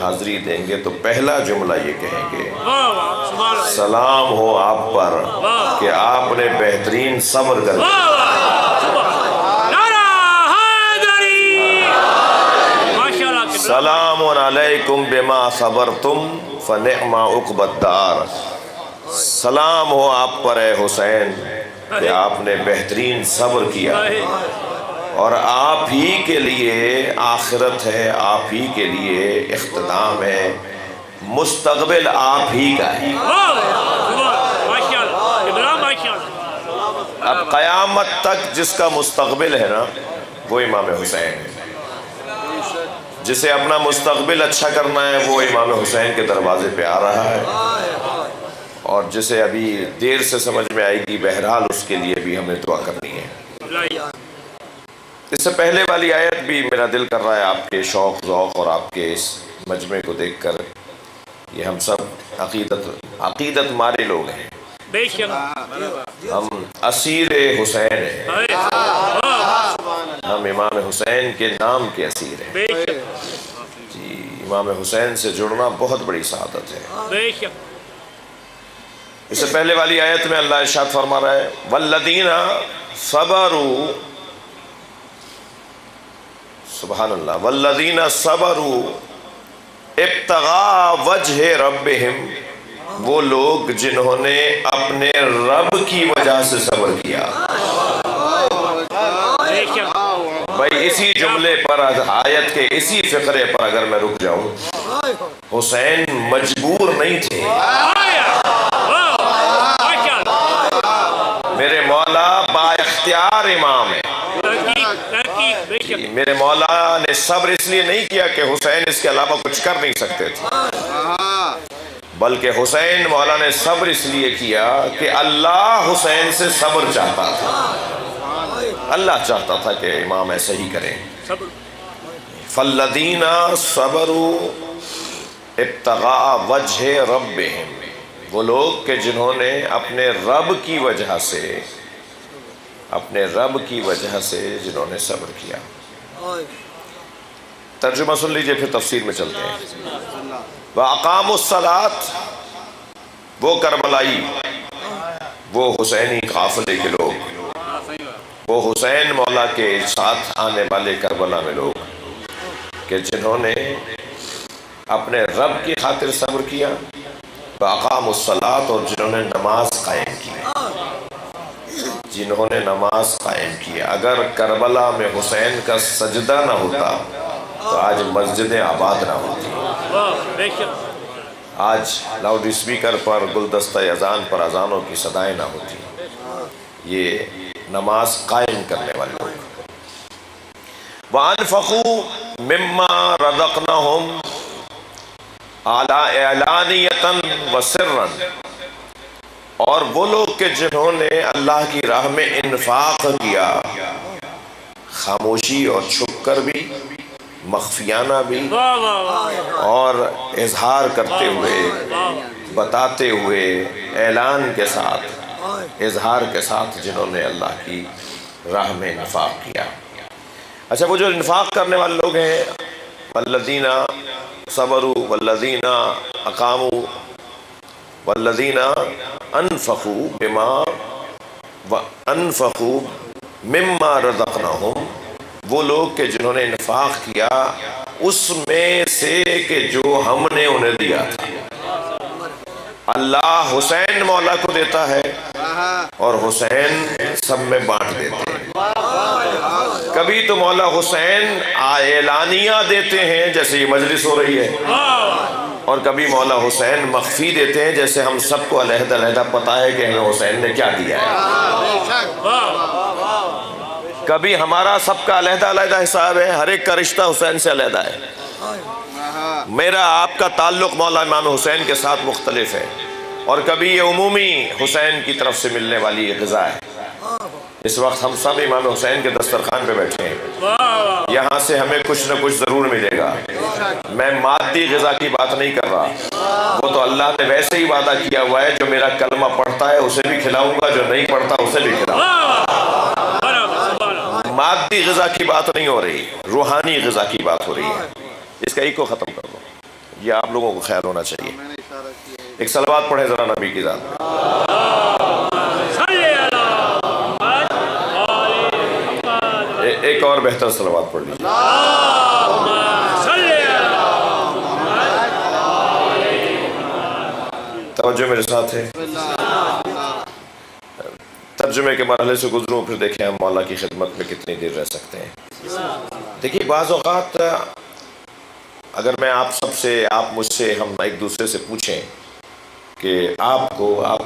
حاضری دیں گے تو پہلا جملہ یہ کہیں گے سلام ہو آپ پر کہ آپ نے بہترین صبر کر سلام علیکم بما صبرتم فنعم عقبی الدار۔ سلام ہو آپ پر اے حسین کہ آپ نے بہترین صبر کیا اور آپ ہی کے لیے آخرت ہے، آپ ہی کے لیے اختتام ہے، مستقبل آپ ہی کا ہے۔ اب قیامت تک جس کا مستقبل ہے نا وہ امام حسین ہے، جسے اپنا مستقبل اچھا کرنا ہے وہ امام حسین کے دروازے پہ آ رہا ہے، اور جسے ابھی دیر سے سمجھ میں آئے گی بہرحال اس کے لیے بھی ہمیں دعا کرنی ہے۔ اس سے پہلے والی آیت بھی میرا دل کر رہا ہے آپ کے شوق ذوق اور آپ کے اس مجمع کو دیکھ کر، یہ ہم سب عقیدت مارے لوگ ہیں، ہم اسیر حسین ہیں، ہم امام حسین کے نام کے اسیر ہیں۔ جی، امام حسین سے جڑنا بہت بڑی سعادت ہے۔ اس سے پہلے والی آیت میں اللہ ارشاد فرما رہا ہے والذین صبروا، سبحان اللہ، والذین صبروا ابتغاء وجہ ربہم، وہ لوگ جنہوں نے اپنے رب کی وجہ سے صبر کیا۔ بھائی اسی جملے پر، آیت کے اسی فقرے پر اگر میں رک جاؤں، حسین مجبور نہیں تھے، میرے مولا با اختیار امام ہے۔ میرے مولا نے صبر اس لیے نہیں کیا کہ حسین اس کے علاوہ کچھ کر نہیں سکتے تھے، بلکہ حسین مولا نے صبر اس لیے کیا کہ اللہ حسین سے صبر چاہتا تھا، اللہ چاہتا تھا کہ امام ایسا ہی کریں۔ فالذین صبروا ابتغاء وجہ ربہم، وہ لوگ کہ جنہوں نے اپنے رب کی وجہ سے، اپنے رب کی وجہ سے جنہوں نے صبر کیا۔ ترجمہ سن لیجئے پھر تفسیر میں چلتے ہیں۔ وَأَقَامُوا الصَّلَاةَ، وہ کربلائی، وہ حسینی قافلے کے لوگ، وہ حسین مولا کے ساتھ آنے والے کربلا میں لوگ کہ جنہوں نے اپنے رب کی خاطر صبر کیا، وَأَقَامُوا الصَّلَاةَ، اور جنہوں نے نماز قائم کی، جنہوں نے نماز قائم کی۔ اگر کربلا میں حسین کا سجدہ نہ ہوتا تو آج مسجدیں آباد نہ ہوتی، آج لاؤڈ اسپیکر پر گلدستہ اذان پر اذانوں کی صدائیں نہ ہوتی۔ یہ نماز قائم کرنے والے لوگ۔ وَأَنفَقُوا مِمَّا رَزَقْنَاهُمْ عَلَانِيَةً وَسِرًّا، اور وہ لوگ کہ جنہوں نے اللہ کی راہ میں انفاق کیا، خاموشی اور چھپ کر بھی، مخفیانہ بھی، اور اظہار کرتے ہوئے، بتاتے ہوئے، اعلان کے ساتھ، اظہار کے ساتھ جنہوں نے اللہ کی راہ میں انفاق کیا۔ اچھا، وہ جو انفاق کرنے والے لوگ ہیں، والذین صبروا والذین اقاموا والذین انفقوا مما رزقناہم، وہ لوگ کہ جنہوں نے انفاق کیا اس میں سے کہ جو ہم نے انہیں دیا تھا۔ اللہ حسین مولا کو دیتا ہے اور حسین سب میں بانٹ دیتے ہیں۔ کبھی تو مولا حسین اعلانیہ دیتے ہیں جیسے یہ مجلس ہو رہی ہے، اور کبھی مولا حسین مخفی دیتے ہیں جیسے ہم سب کو علیحدہ علیحدہ پتا ہے کہ ہمیں حسین نے کیا دیا ہے۔ کبھی ہمارا سب کا علیحدہ علیحدہ حساب ہے، ہر ایک کا رشتہ حسین سے علیحدہ ہے۔ میرا آپ کا تعلق مولا امام حسین کے ساتھ مختلف ہے، اور کبھی یہ عمومی حسین کی طرف سے ملنے والی غذا ہے۔ اس وقت ہم سب امام حسین کے دسترخوان پہ بیٹھے ہیں، یہاں سے ہمیں کچھ نہ کچھ ضرور ملے گا۔ میں مادی غذا کی بات نہیں کر رہا، وہ تو اللہ نے ویسے ہی وعدہ کیا ہوا ہے، جو میرا کلمہ پڑھتا ہے اسے بھی کھلاؤں گا، جو نہیں پڑھتا اسے بھی کھلاؤں گا۔ مادی غذا کی بات نہیں ہو رہی، روحانی غذا کی بات ہو رہی ہے۔ اس کا ایک کو ختم کر دو، یہ آپ لوگوں کو خیال ہونا چاہیے. ایک صلوات پڑھیں ذرا نبی کی ذات. ایک اور بہتر صلوات پڑھ لیجیے. توجہ میرے ساتھ ہے. ترجمے کے مرحلے سے گزروں پھر دیکھیں ہم مولا کی خدمت میں کتنی دیر رہ سکتے ہیں. دیکھیے بعض اوقات اگر میں آپ سب سے، آپ مجھ سے، ہم ایک دوسرے سے پوچھیں کہ آپ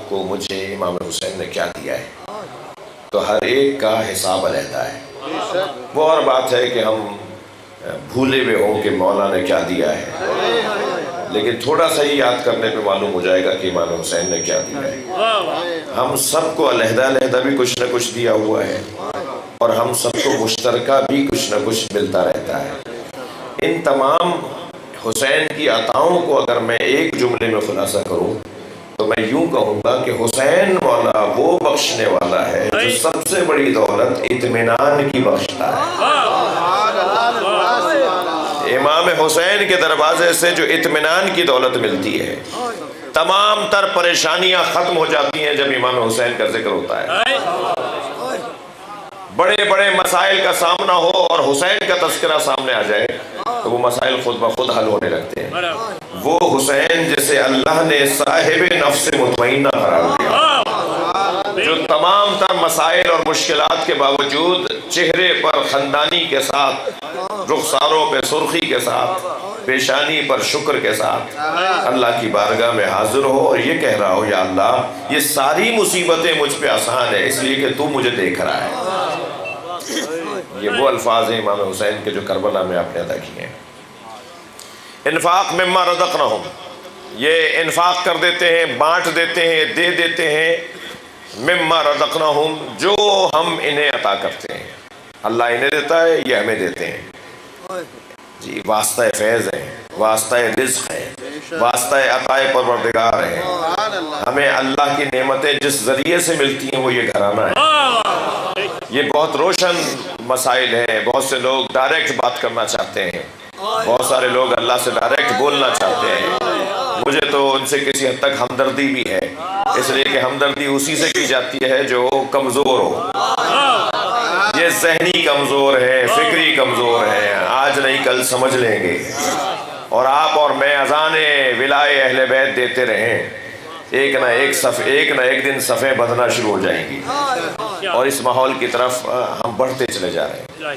کو مجھے امام حسین نے کیا دیا ہے، تو ہر ایک کا حساب علیحدہ ہے. وہ اور بات ہے کہ ہم بھولے ہوئے ہوں کہ مولا نے کیا دیا ہے، لیکن تھوڑا سا ہی یاد کرنے پہ معلوم ہو جائے گا کہ امام حسین نے کیا دیا ہے. ہم سب کو علیحدہ علیحدہ بھی کچھ نہ کچھ دیا ہوا ہے، اور ہم سب کو مشترکہ بھی کچھ نہ کچھ ملتا رہتا ہے. ان تمام حسین کی عطاؤں کو اگر میں ایک جملے میں خلاصہ کروں تو میں یوں کہوں گا کہ حسین مولا وہ بخشنے والا ہے جو سب سے بڑی دولت اطمینان کی بخشتا ہے. امام حسین کے دروازے سے جو اطمینان کی دولت ملتی ہے، تمام تر پریشانیاں ختم ہو جاتی ہیں جب امام حسین کا ذکر ہوتا ہے. بڑے بڑے مسائل کا سامنا ہو اور حسین کا تذکرہ سامنے آ جائے تو وہ مسائل خود بخود حل ہونے لگتے ہیں. وہ حسین جسے اللہ نے صاحب نفس مطمئنہ قرار دیا، جو تمام تر مسائل اور مشکلات کے باوجود چہرے پر خندانی کے ساتھ، رخساروں پہ سرخی کے ساتھ، پیشانی پر شکر کے ساتھ اللہ کی بارگاہ میں حاضر ہو اور یہ کہہ رہا ہو یا اللہ یہ ساری مصیبتیں مجھ پہ آسان ہے اس لیے کہ تو مجھے دیکھ رہا ہے. یہ وہ الفاظ ہیں امام حسین کے جو کربلا میں آپ نے ادا کیے ہیں. انفاق مما رزقناہم، یہ انفاق کر دیتے ہیں، بانٹ دیتے ہیں، دے دیتے ہیں. مما رزقناہم، جو ہم انہیں عطا کرتے ہیں. اللہ انہیں دیتا ہے، یہ ہمیں دیتے ہیں. جی واسطہ فیض ہے، واسطہ رزق ہے، واسطہ عطا پروردگار ہے. ہمیں اللہ کی نعمتیں جس ذریعے سے ملتی ہیں وہ یہ گھرانہ ہے. یہ بہت روشن مسائل ہیں. بہت سے لوگ ڈائریکٹ بات کرنا چاہتے ہیں، بہت سارے لوگ اللہ سے ڈائریکٹ بولنا چاہتے ہیں. مجھے تو ان سے کسی حد تک ہمدردی بھی ہے، اس لیے کہ ہمدردی اسی سے کی جاتی ہے جو کمزور ہو. یہ ذہنی کمزور ہے، فکری کمزور ہے، آج نہیں کل سمجھ لیں گے. اور آپ اور میں اذان ولائے اہل بیت دیتے رہیں، ایک نہ ایک دن صفیں بدلنا شروع ہو جائیں گی، اور اس ماحول کی طرف ہم بڑھتے چلے جا رہے ہیں.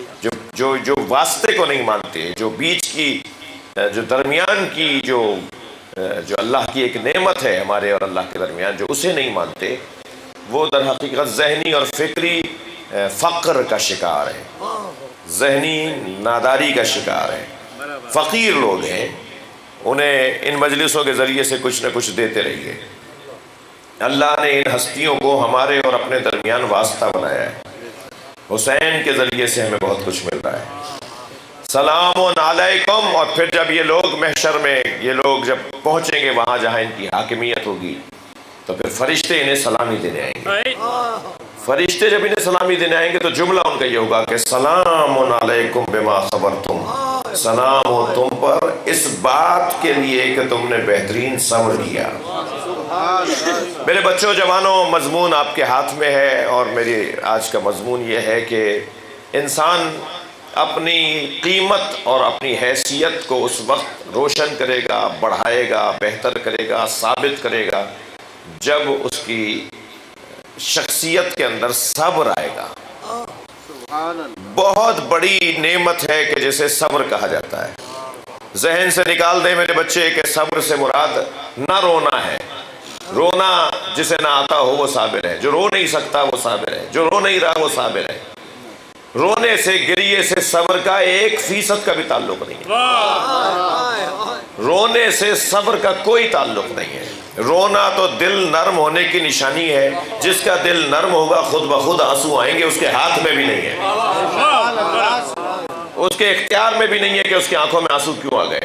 جو واسطے کو نہیں مانتے، جو بیچ کی، جو درمیان کی، جو اللہ کی ایک نعمت ہے ہمارے اور اللہ کے درمیان، جو اسے نہیں مانتے، وہ در حقیقت ذہنی اور فکری فقر کا شکار ہے، ذہنی ناداری کا شکار ہے. فقیر لوگ ہیں، انہیں ان مجلسوں کے ذریعے سے کچھ نہ کچھ دیتے رہیے. اللہ نے ان ہستیوں کو ہمارے اور اپنے درمیان واسطہ بنایا ہے. حسین کے ذریعے سے ہمیں بہت کچھ مل رہا ہے. سلام علیکم. اور پھر جب یہ لوگ محشر میں، یہ لوگ جب پہنچیں گے وہاں جہاں ان کی حاکمیت ہوگی، تو پھر فرشتے انہیں سلامی دینے آئیں گے. فرشتے جب انہیں سلامی دینے آئیں گے تو جملہ ان کا یہ ہوگا کہ سلام علیکم بما صبرتم، سلام ہو تم پر اس بات کے لیے کہ تم نے بہترین صبر کیا. میرے بچوں جوانوں، مضمون آپ کے ہاتھ میں ہے، اور میری آج کا مضمون یہ ہے کہ انسان اپنی قیمت اور اپنی حیثیت کو اس وقت روشن کرے گا، بڑھائے گا، بہتر کرے گا، ثابت کرے گا جب اس کی شخصیت کے اندر صبر آئے گا. بہت بڑی نعمت ہے کہ جسے صبر کہا جاتا ہے. ذہن سے نکال دیں میرے بچے کہ صبر سے مراد نہ رونا ہے. رونا جسے نہ آتا ہو وہ صابر ہے، جو رو نہیں سکتا وہ صابر ہے، جو رو نہیں رہا وہ صابر ہے. رونے سے، گریے سے صبر کا 1% کا بھی تعلق نہیں ہے. رونے سے صبر کا کوئی تعلق نہیں ہے. رونا تو دل نرم ہونے کی نشانی ہے. جس کا دل نرم ہوگا خود بخود آنسو آئیں گے. اس کے ہاتھ میں بھی نہیں ہے، اس کے اختیار میں بھی نہیں ہے کہ اس کی آنکھوں میں آنسو کیوں آ گئے.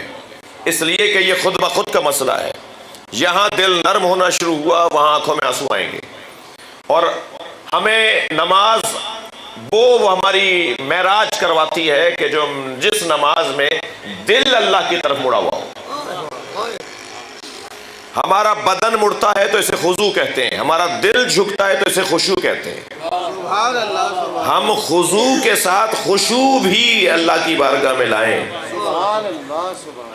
اس لیے کہ یہ خود بخود کا مسئلہ ہے. یہاں دل نرم ہونا شروع ہوا وہاں آنکھوں میں آنسو آئیں گے. اور ہمیں نماز وہ ہماری معراج کرواتی ہے کہ جس نماز میں دل اللہ کی طرف مڑا ہوا ہو. ہمارا بدن مڑتا ہے تو اسے خضوع کہتے ہیں، ہمارا دل جھکتا ہے تو اسے خشوع کہتے ہیں۔ ہم خضوع کے ساتھ خشوع بھی اللہ کی بارگاہ میں لائیں۔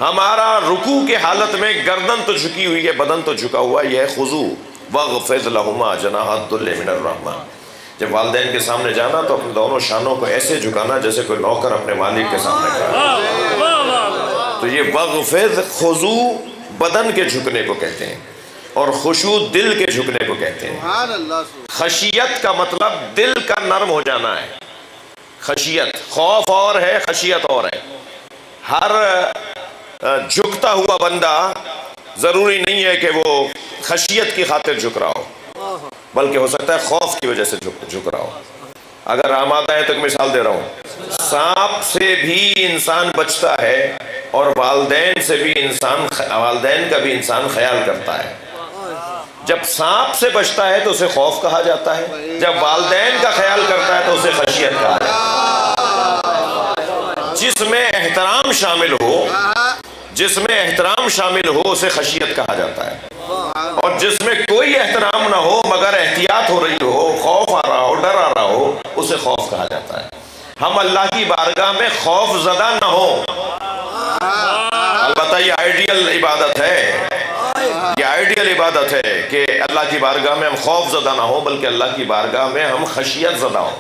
ہمارا رکوع کے حالت میں گردن تو جھکی ہوئی ہے، بدن تو جھکا ہوا، یہ ہے خضوع۔ وَاغْفِضْ لَهُمَا جَنَاحَ الذُّلِّ مِنَ الرَّحْمَةِ۔ جب والدین کے سامنے جانا تو اپنے دونوں شانوں کو ایسے جھکانا جیسے کوئی نوکر اپنے مالک کے سامنے کھڑا۔ تو یہ وَاغْفِضْ، خضوع بدن کے جھکنے کو کہتے ہیں، اور خشوع دل کے جھکنے کو کہتے ہیں۔ خشیت کا مطلب دل کا نرم ہو جانا ہے۔ خشیت، خوف اور ہے، خشیت اور ہے۔ ہر جھکتا ہوا بندہ ضروری نہیں ہے کہ وہ خشیت کی خاطر جھک رہا ہو، بلکہ ہو سکتا ہے خوف کی وجہ سے جھک رہا ہو۔ اگر آمادہ ہے تو ایک مثال دے رہا ہوں، سانپ سے بھی انسان بچتا ہے، اور والدین کا بھی انسان خیال کرتا ہے۔ جب سانپ سے بچتا ہے تو اسے خوف کہا جاتا ہے، جب والدین کا خیال کرتا ہے تو اسے خشیت کہا جاتا ہے۔ جس میں احترام شامل ہو اسے خشیت کہا جاتا ہے، اور جس میں کوئی احترام نہ ہو مگر احتیاط ہو رہی ہو، خوف آ رہا ہو، ڈر آ رہا ہو، اسے خوف کہا جاتا ہے۔ ہم اللہ کی بارگاہ میں خوف زدہ نہ ہو۔ البتہ یہ آئیڈیل عبادت ہے، یہ آئیڈیل عبادت ہے کہ اللہ کی بارگاہ میں ہم خوف زدہ نہ ہو، بلکہ اللہ کی بارگاہ میں ہم خشیت زدہ ہو۔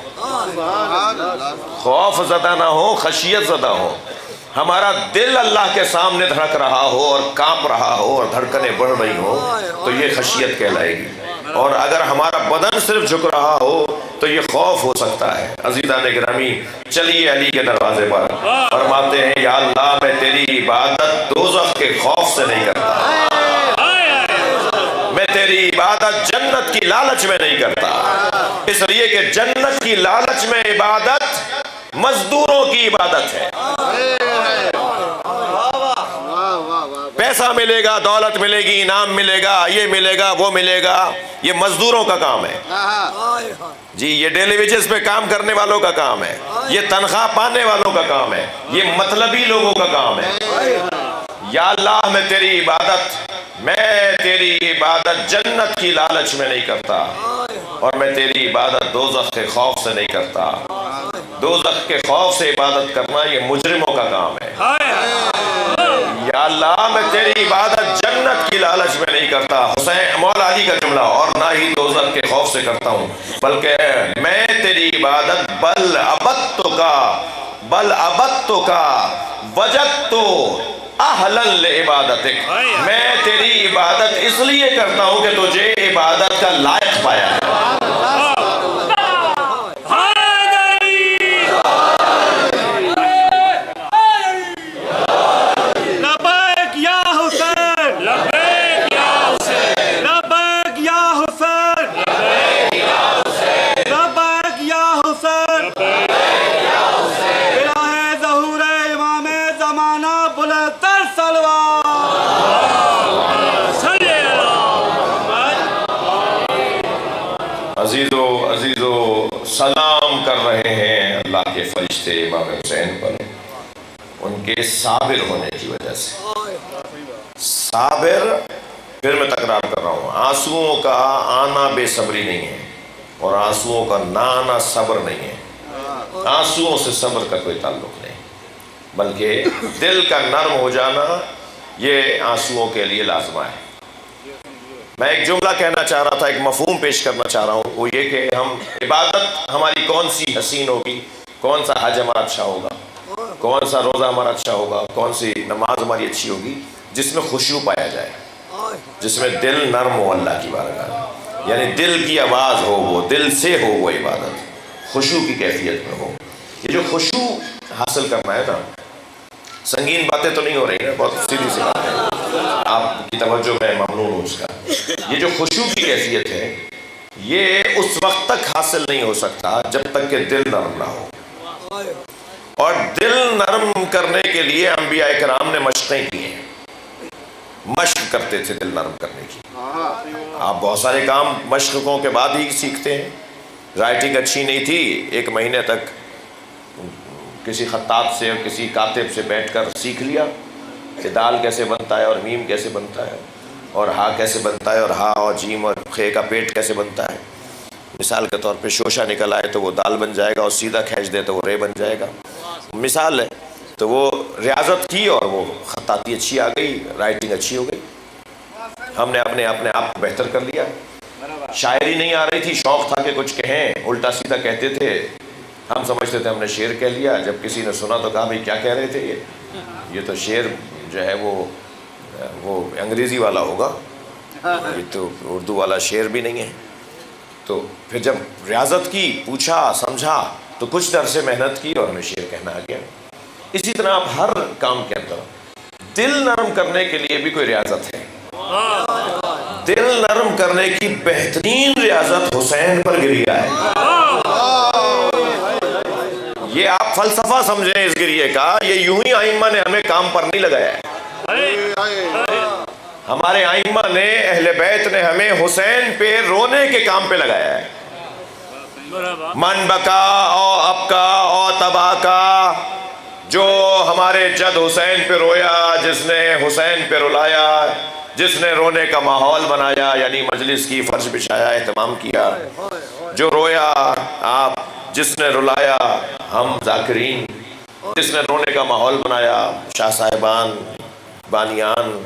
خوف زدہ نہ ہو، خشیت زدہ ہو۔ ہمارا دل اللہ کے سامنے دھڑک رہا ہو اور کانپ رہا ہو اور دھڑکنیں بڑھ رہی ہو تو یہ خشیت کہلائے گی، اور اگر ہمارا بدن صرف جھک رہا ہو تو یہ خوف ہو سکتا ہے۔ عزیزان گرامی، چلیے علی کے دروازے پر، فرماتے ہیں یا اللہ میں تیری عبادت دوزخ کے خوف سے نہیں کرتا، میں تیری عبادت جنت کی لالچ میں نہیں کرتا، اس لیے کہ جنت کی لالچ میں عبادت مزدوروں کی عبادت ہے۔ پیسہ ملے گا، دولت ملے گی، انعام ملے گا، یہ ملے گا، وہ ملے گا، یہ مزدوروں کا کام ہے جی، یہ ڈیلی ویجز پہ کام کرنے والوں کا کام ہے، یہ تنخواہ پانے والوں کا کام ہے، یہ مطلبی لوگوں کا کام ہے۔ یا اللہ میں تیری عبادت جنت کی لالچ میں نہیں کرتا، اور میں تیری عبادت دوزخ کے خوف سے نہیں کرتا۔ دوزخ کے خوف سے عبادت کرنا یہ مجرموں کا کام ہے۔ یا اللہ میں تیری عبادت جنت کی لالچ میں نہیں کرتا، حسین مولا علی کا جملہ، اور نہ ہی دوزخ کے خوف سے کرتا ہوں، بلکہ میں تیری عبادت بل عبدتک وجدت اہلا لعبادتک، میں تیری عبادت اس لیے کرتا ہوں کہ تجھے عبادت کا لائق پایا ہے۔ عزیزو سلام کر رہے ہیں اللہ کے فرشتے امام حسین پر، ان کے صابر ہونے کی وجہ سے۔ صابر، پھر میں تکرار کر رہا ہوں، آنسوؤں کا آنا بے صبری نہیں ہے، اور آنسوؤں کا نہ آنا صبر نہیں ہے۔ آنسوؤں سے صبر کا کوئی تعلق نہیں، بلکہ دل کا نرم ہو جانا یہ آنسوؤں کے لیے لازمہ ہے۔ میں ایک جملہ کہنا چاہ رہا تھا، ایک مفہوم پیش کرنا چاہ رہا ہوں، وہ یہ کہ ہم عبادت ہماری کون سی حسین ہوگی، کون سا حج ہمارا اچھا ہوگا، کون سا روزہ ہمارا اچھا ہوگا، کون سی نماز ہماری اچھی ہوگی، جس میں خشوع پایا جائے، جس میں دل نرم ہو اللہ کی بارگاہ، یعنی دل کی آواز ہو، وہ دل سے ہو وہ عبادت، خشوع کی کیفیت میں ہو۔ یہ جو خشوع حاصل کرنا ہے نا، سنگین باتیں تو نہیں ہو رہی نا، بہت سیدھی سی بات ہے، آپ کی توجہ میں ممنون ہوں اس کا۔ یہ جو خشوع کی کیفیت ہے یہ اس وقت تک حاصل نہیں ہو سکتا جب تک کہ دل نرم نہ ہو، اور دل نرم کرنے کے لیے انبیاء کرام نے مشقیں کی ہیں، مشق کرتے تھے دل نرم کرنے کی۔ آپ بہت سارے کام مشقوں کے بعد ہی سیکھتے ہیں۔ رائٹنگ اچھی نہیں تھی، 1 مہینے تک کسی خطاط سے اور کسی کاتب سے بیٹھ کر سیکھ لیا کہ دال کیسے بنتا ہے اور میم کیسے بنتا ہے، اور ہا کیسے بنتا ہے، اور ہا اور جیم اور خے کا پیٹ کیسے بنتا ہے۔ مثال کے طور پہ شوشہ نکل آئے تو وہ دال بن جائے گا، اور سیدھا کھینچ دے تو وہ رے بن جائے گا، مثال ہے۔ تو وہ ریاضت کی اور وہ خطاطی اچھی آ گئی، رائٹنگ اچھی ہو گئی، ہم نے اپنے آپ کو بہتر کر لیا۔ شاعری نہیں آ رہی تھی، شوق تھا کہ کچھ کہیں، الٹا سیدھا کہتے تھے، ہم سمجھتے تھے ہم نے شعر کہہ لیا، جب کسی نے سنا تو کہا بھئی کیا کہہ رہے تھے یہ تو شعر جو ہے وہ انگریزی والا ہوگا، یہ تو اردو والا شعر بھی نہیں ہے۔ تو پھر جب ریاضت کی، پوچھا سمجھا، تو کچھ عرصے محنت کی اور ہمیں شعر کہنا آ گیا۔ اسی طرح آپ ہر کام کے اندر دل نرم کرنے کے لیے بھی کوئی ریاضت ہے۔ دل نرم کرنے کی بہترین ریاضت حسین پر گریا ہے۔ یہ آپ فلسفہ سمجھیں اس گریے کا، یہ یوں ہی ائمہ نے ہمیں کام پر نہیں لگایا ہے۔ ہمارے ائمہ نے، اہل بیت نے ہمیں حسین پہ رونے کے کام پہ لگایا ہے۔ من بکا او ابکا او تباکا، جو ہمارے جد حسین پہ رویا، جس نے حسین پہ رلایا، جس نے رونے کا ماحول بنایا، یعنی مجلس کی، فرش بچھایا، اہتمام کیا، جو رویا آپ، جس نے رلایا ہم ذاکرین، جس نے رونے کا ماحول بنایا شاہ صاحبان، بانیان،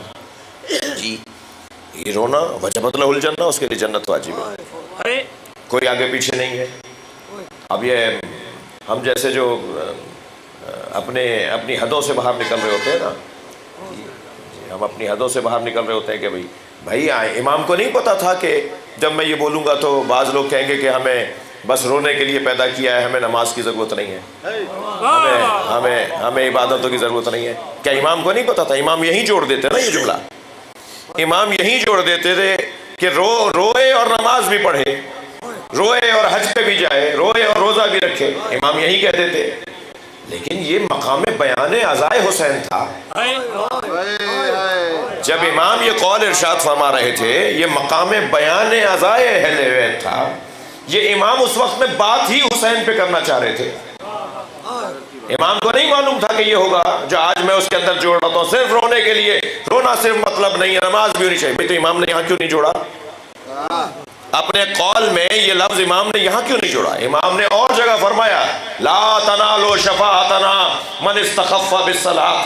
جی یہ رونا وجبت لہ الجنہ، اس کے لیے جنت واجب ہے، کوئی آگے پیچھے نہیں ہے۔ اب یہ ہم جیسے جو اپنی حدوں سے باہر نکل رہے ہوتے ہیں نا، ہم اپنی حدوں سے باہر نکل رہے ہوتے ہیں کہ بھائی امام کو نہیں پتا تھا کہ جب میں یہ بولوں گا تو بعض لوگ کہیں گے کہ ہمیں بس رونے کے لیے پیدا کیا ہے، ہمیں نماز کی ضرورت نہیں ہے، ہمیں عبادتوں کی ضرورت نہیں ہے۔ کیا امام کو نہیں پتا تھا؟ امام یہیں جوڑ دیتے نا، یہ جملہ امام یہیں جوڑ دیتے تھے کہ روئے اور نماز بھی پڑھے، روئے اور حج پہ بھی جائے، روئے اور روزہ بھی رکھے، امام یہی کہتے تھے۔ لیکن یہ مقام بیان عزائے حسین تھا۔ جب امام یہ قول ارشاد فرما رہے تھے، یہ مقام بیان عزائے اہل بیت تھا، یہ امام اس وقت میں بات ہی حسین پہ کرنا چاہ رہے تھے۔ امام کو نہیں معلوم تھا کہ یہ ہوگا جو آج میں اس کے اندر جوڑ رہا ہوں، صرف رونے کے لیے، رونا صرف مطلب نہیں ہے، نماز بھی ہونی چاہیے۔ بھئی تو امام نے یہاں کیوں نہیں جوڑا؟ اپنے قول میں یہ لفظ امام نے یہاں کیوں نہیں جوڑا؟ امام نے اور جگہ فرمایا، لا تنالوا شفاعتنا من استخف بالصلاۃ،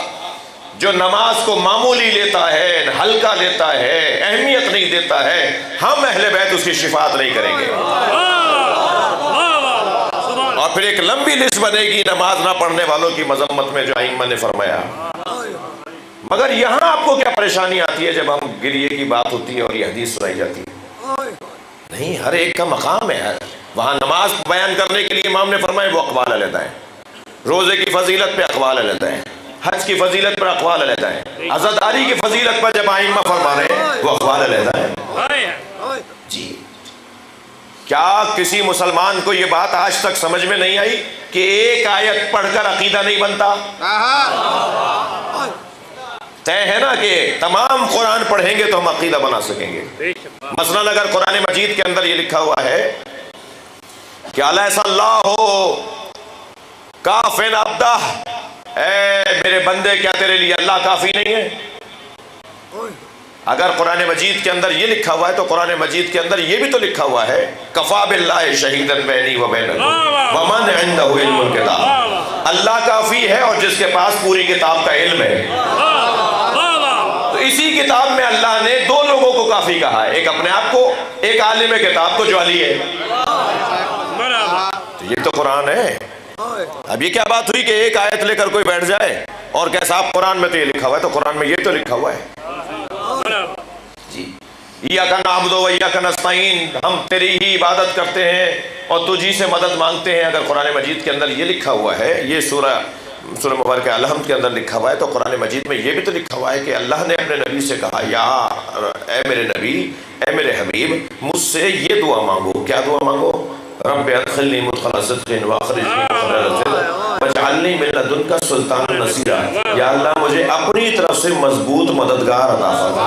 جو نماز کو معمولی لیتا ہے، ہلکا لیتا ہے، اہمیت نہیں دیتا ہے، ہم اہل بیت اس کی شفاعت نہیں کریں گے۔ اور پھر ایک لمبی لسٹ بنے گی نماز نہ پڑھنے والوں کی مذمت میں جو ائمہ نے فرمایا۔ مگر یہاں آپ کو کیا پریشانی آتی ہے جب ہم گریے کی بات ہوتی ہے اور یہ حدیث سنائی جاتی ہے؟ نہیں، ہر ایک کا مقام ہے۔ وہاں نماز بیان کرنے کے لیے امام نے فرمایا وہ اقوال علیحدہ ہیں، روزے کی فضیلت پہ اقوال علیحدہ ہیں، حج کی فضیلت پر اقوال علیحدہ ہیں، عزاداری کی فضیلت پر جب ائمہ فرما رہے ہیں وہ اقوال علیحدہ ہیں۔ جی کیا کسی مسلمان کو یہ بات آج تک سمجھ میں نہیں آئی کہ ایک آیت پڑھ کر عقیدہ نہیں بنتا؟ طے ہے نا کہ تمام قرآن پڑھیں گے تو ہم عقیدہ بنا سکیں گے۔ مثلاً اگر قرآن مجید کے اندر یہ لکھا ہوا ہے کہ الیس اللہ کافٍ عبدہ، اے میرے بندے کیا تیرے لیے اللہ کافی نہیں ہے؟ اگر قرآن مجید کے اندر یہ لکھا ہوا ہے تو قرآن مجید کے اندر یہ بھی تو لکھا ہوا ہے کفا باللہ شہیدا بینی و بینکم ومن عنده علم الکتاب، اللہ کافی ہے اور جس کے پاس پوری کتاب کا علم ہے۔ تو اسی کتاب میں اللہ نے دو لوگوں کو کافی کہا ہے، ایک اپنے آپ کو، ایک عالم کتاب کو جو علی ہے۔ تو یہ تو قرآن ہے۔ اب یہ کیا بات ہوئی کہ ایک آیت لے کر کوئی بیٹھ جائے اور کہ صاحب قرآن میں تو یہ لکھا ہوا ہے، تو قرآن میں یہ تو لکھا ہوا ہے جی، ایاک نعبد و ایاک نستعین، ہم تیری ہی عبادت کرتے ہیں اور تجھی سے مدد مانگتے ہیں۔ اگر قرآن مجید کے اندر یہ لکھا ہوا ہے، یہ سورہ مبارکہ الحمد کے اندر لکھا ہوا ہے، تو قرآن مجید میں یہ بھی تو لکھا ہوا ہے کہ اللہ نے اپنے نبی سے کہا، یا اے میرے نبی، اے میرے حبیب، مجھ سے یہ دعا مانگو۔ کیا دعا مانگو؟ رب ادخلنی مدخل صدق واخرجنی مخرج صدق واجعلنی من لدنک سلطانا نصیرا، یا اللہ مجھے اپنی طرف سے مضبوط مددگار عطا فرما۔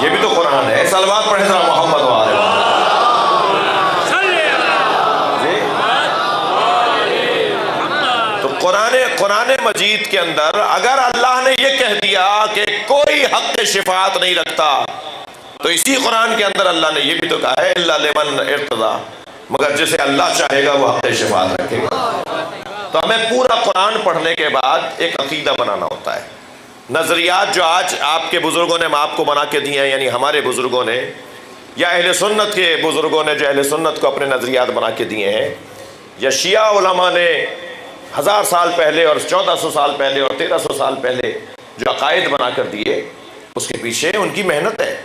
یہ بھی تو قرآن ہے۔ صلوات پڑھیں ذرا محمد و آل محمد۔ تو قرآن مجید کے اندر اگر اللہ نے یہ کہہ دیا کہ کوئی حق شفاعت نہیں رکھتا، تو اسی قرآن کے اندر اللہ نے یہ بھی تو کہا ہے الا لمن ارتضی، مگر جسے اللہ چاہے گا وہ حق شفاعت رکھے گا۔ تو ہمیں پورا قرآن پڑھنے کے بعد ایک عقیدہ بنانا ہوتا ہے۔ نظریات جو آج آپ کے بزرگوں نے آپ کو بنا کے دیے ہیں، یعنی ہمارے بزرگوں نے یا اہل سنت کے بزرگوں نے جو اہل سنت کو اپنے نظریات بنا کے دیے ہیں، یا شیعہ علماء نے 1000 سال پہلے اور 1400 سال پہلے اور 1300 سال پہلے جو عقائد بنا کر دیے، اس کے پیچھے ان کی محنت ہے۔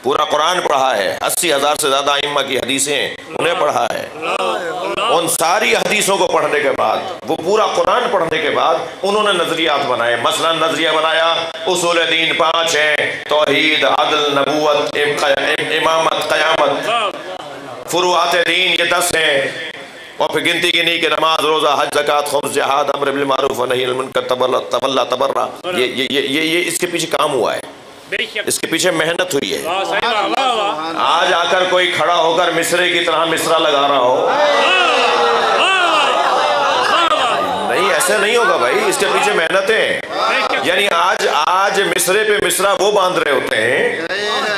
پورا قرآن پڑھا ہے، 80,000 سے زیادہ ائمہ کی حدیثیں انہیں پڑھا ہے۔ ان ساری حدیثوں کو پڑھنے کے بعد، وہ پورا قرآن پڑھنے کے بعد انہوں نے نظریات بنائے۔ مثلا نظریہ بنایا اصول دین 5 ہیں، توحید، عدل، نبوت، امامت، قیامت۔ فروعات دین یہ 10 ہیں، اور پھر گنتی گنی کہ نماز، روزہ، حج، زکوٰۃ، خمس، جہاد، امر بالمعروف و نہی عن المنکر، تولا تبرہ۔ یہ اس کے پیچھے کام ہوا ہے، اس کے پیچھے محنت ہوئی ہے۔ آج آ کر کوئی کھڑا ہو کر مصرے کی طرح مصرع لگا رہا ہو، نہیں، ایسے نہیں ہوگا بھائی، اس کے پیچھے محنتیں۔ یعنی آج مصرے پہ مصرع وہ باندھ رہے ہوتے ہیں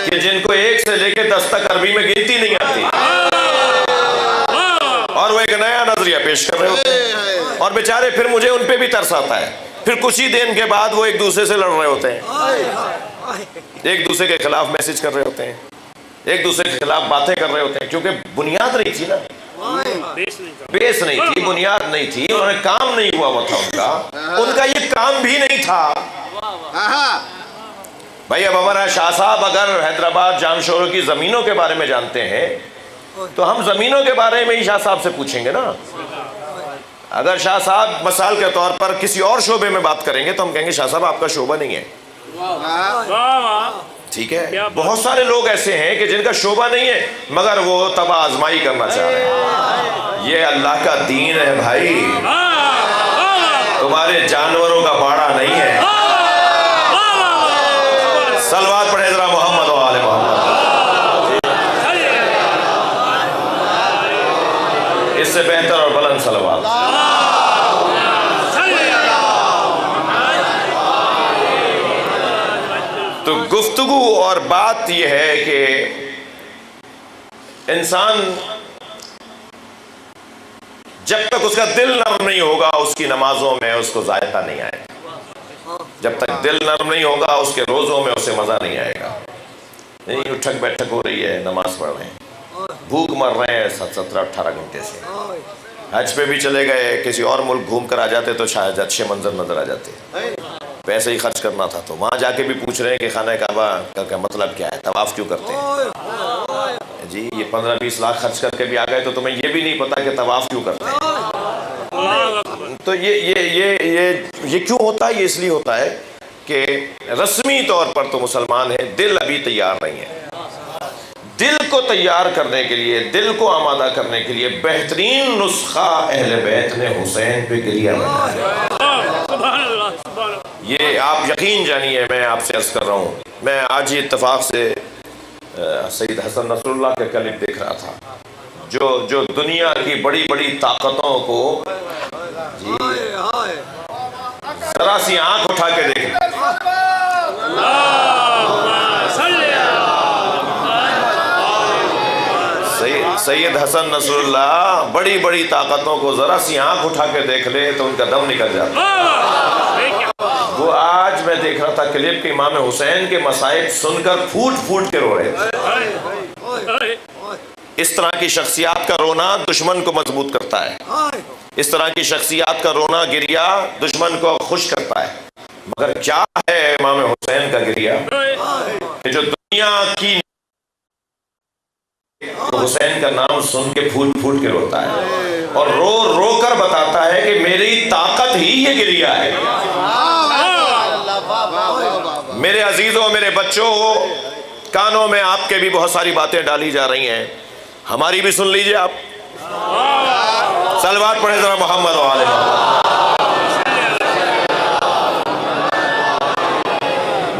کہ جن کو 1 سے لے کے 10 تک عربی میں گنتی نہیں آتی، اور وہ ایک نیا نظریہ پیش کر رہے ہوتے ہیں، اور بیچارے پھر مجھے ان پہ بھی ترس آتا ہے۔ پھر کچھ ہی دن کے بعد وہ ایک دوسرے سے لڑ رہے ہوتے ہیں، ایک دوسرے کے خلاف میسج کر رہے ہوتے ہیں، ایک دوسرے کے خلاف باتیں کر رہے ہوتے ہیں، کیونکہ بنیاد نہیں تھی نا، بیس نہیں تھی، بنیاد نہیں تھی، انہوں نے کام نہیں ہوا تھا، ان کا یہ کام بھی نہیں تھا۔ بھائی اب ہمارا شاہ صاحب اگر حیدرآباد جام شورو کی زمینوں کے بارے میں جانتے ہیں تو ہم زمینوں کے بارے میں ہی شاہ صاحب سے پوچھیں گے نا۔ اگر شاہ صاحب مثال کے طور پر کسی اور شعبے میں بات کریں گے تو ہم کہیں گے شاہ صاحب آپ کا شعبہ نہیں ہے، ٹھیک ہے۔ بہت سارے لوگ ایسے ہیں کہ جن کا شعبہ نہیں ہے مگر وہ تباہ آزمائی کرنا چاہ رہے ہیں۔ یہ اللہ کا دین ہے بھائی، تمہارے جانوروں کا باڑا نہیں ہے۔ صلوات پڑھے ذرا محمد و آل محمد۔ اس سے بہتر اور بلند صلوات۔ تو گفتگو اور بات یہ ہے کہ انسان جب تک اس کا دل نرم نہیں ہوگا اس کی نمازوں میں اس کو ذائقہ نہیں آئے گا، جب تک دل نرم نہیں ہوگا اس کے روزوں میں اسے مزہ نہیں آئے گا۔ نہیں اٹھک بیٹھک ہو رہی ہے، نماز پڑھ رہے ہیں، بھوک مر رہے ہیں 17-18 گھنٹے سے، حج پہ بھی چلے گئے، کسی اور ملک گھوم کر آ جاتے تو شاید اچھے منظر نظر آ جاتے، پیسے ہی خرچ کرنا تھا، تو وہاں جا کے بھی پوچھ رہے ہیں کہ خانہ کعبہ کا مطلب کیا ہے، طواف کیوں کرتے ہیں؟ جی یہ 15-20 لاکھ خرچ کر کے بھی آ گئے تو تمہیں یہ بھی نہیں پتا کہ طواف کیوں کرتے ہیں۔ تو یہ کیوں ہوتا ہے؟ یہ اس لیے ہوتا ہے کہ رسمی طور پر تو مسلمان ہیں، دل ابھی تیار نہیں ہے۔ دل کو تیار کرنے کے لیے، دل کو آمادہ کرنے کے لیے بہترین نسخہ اہل بیت نے حسین پہ گریہ بنایا۔ یہ آپ یقین جانیے، میں آپ سے عرض کر رہا ہوں، میں آج ہی اتفاق سے سید حسن نصر اللہ کا کلپ دیکھ رہا تھا، جو دنیا کی بڑی بڑی طاقتوں کو جی ذرا سی آنکھ اٹھا کے دیکھیں، سید حسن نصر اللہ بڑی بڑی طاقتوں کو ذرا سی آنکھ اٹھا کے دیکھ لے تو ان کا دم نکل جاتا۔ وہ آج میں دیکھ رہا تھا کلپ کہ امام حسین کے مصائب سن کر پھوٹ پھوٹ کے رو رہے تھے۔ اس طرح کی شخصیات کا رونا دشمن کو مضبوط کرتا ہے، اس طرح کی شخصیات کا رونا گریہ دشمن کو خوش کرتا ہے، مگر کیا ہے امام حسین کا گریہ کہ جو دنیا کی حسین کا نام سن کے پھوٹ پھوٹ کے روتا ہے اور رو رو کر بتاتا ہے کہ میری طاقت ہی یہ گریہ ہے۔ میرے عزیزوں، میرے بچوں، کانوں میں آپ کے بھی بہت ساری باتیں ڈالی جا رہی ہیں، ہماری بھی سن لیجئے آپ۔ صلوات پڑھیں ذرا محمد و آل محمد۔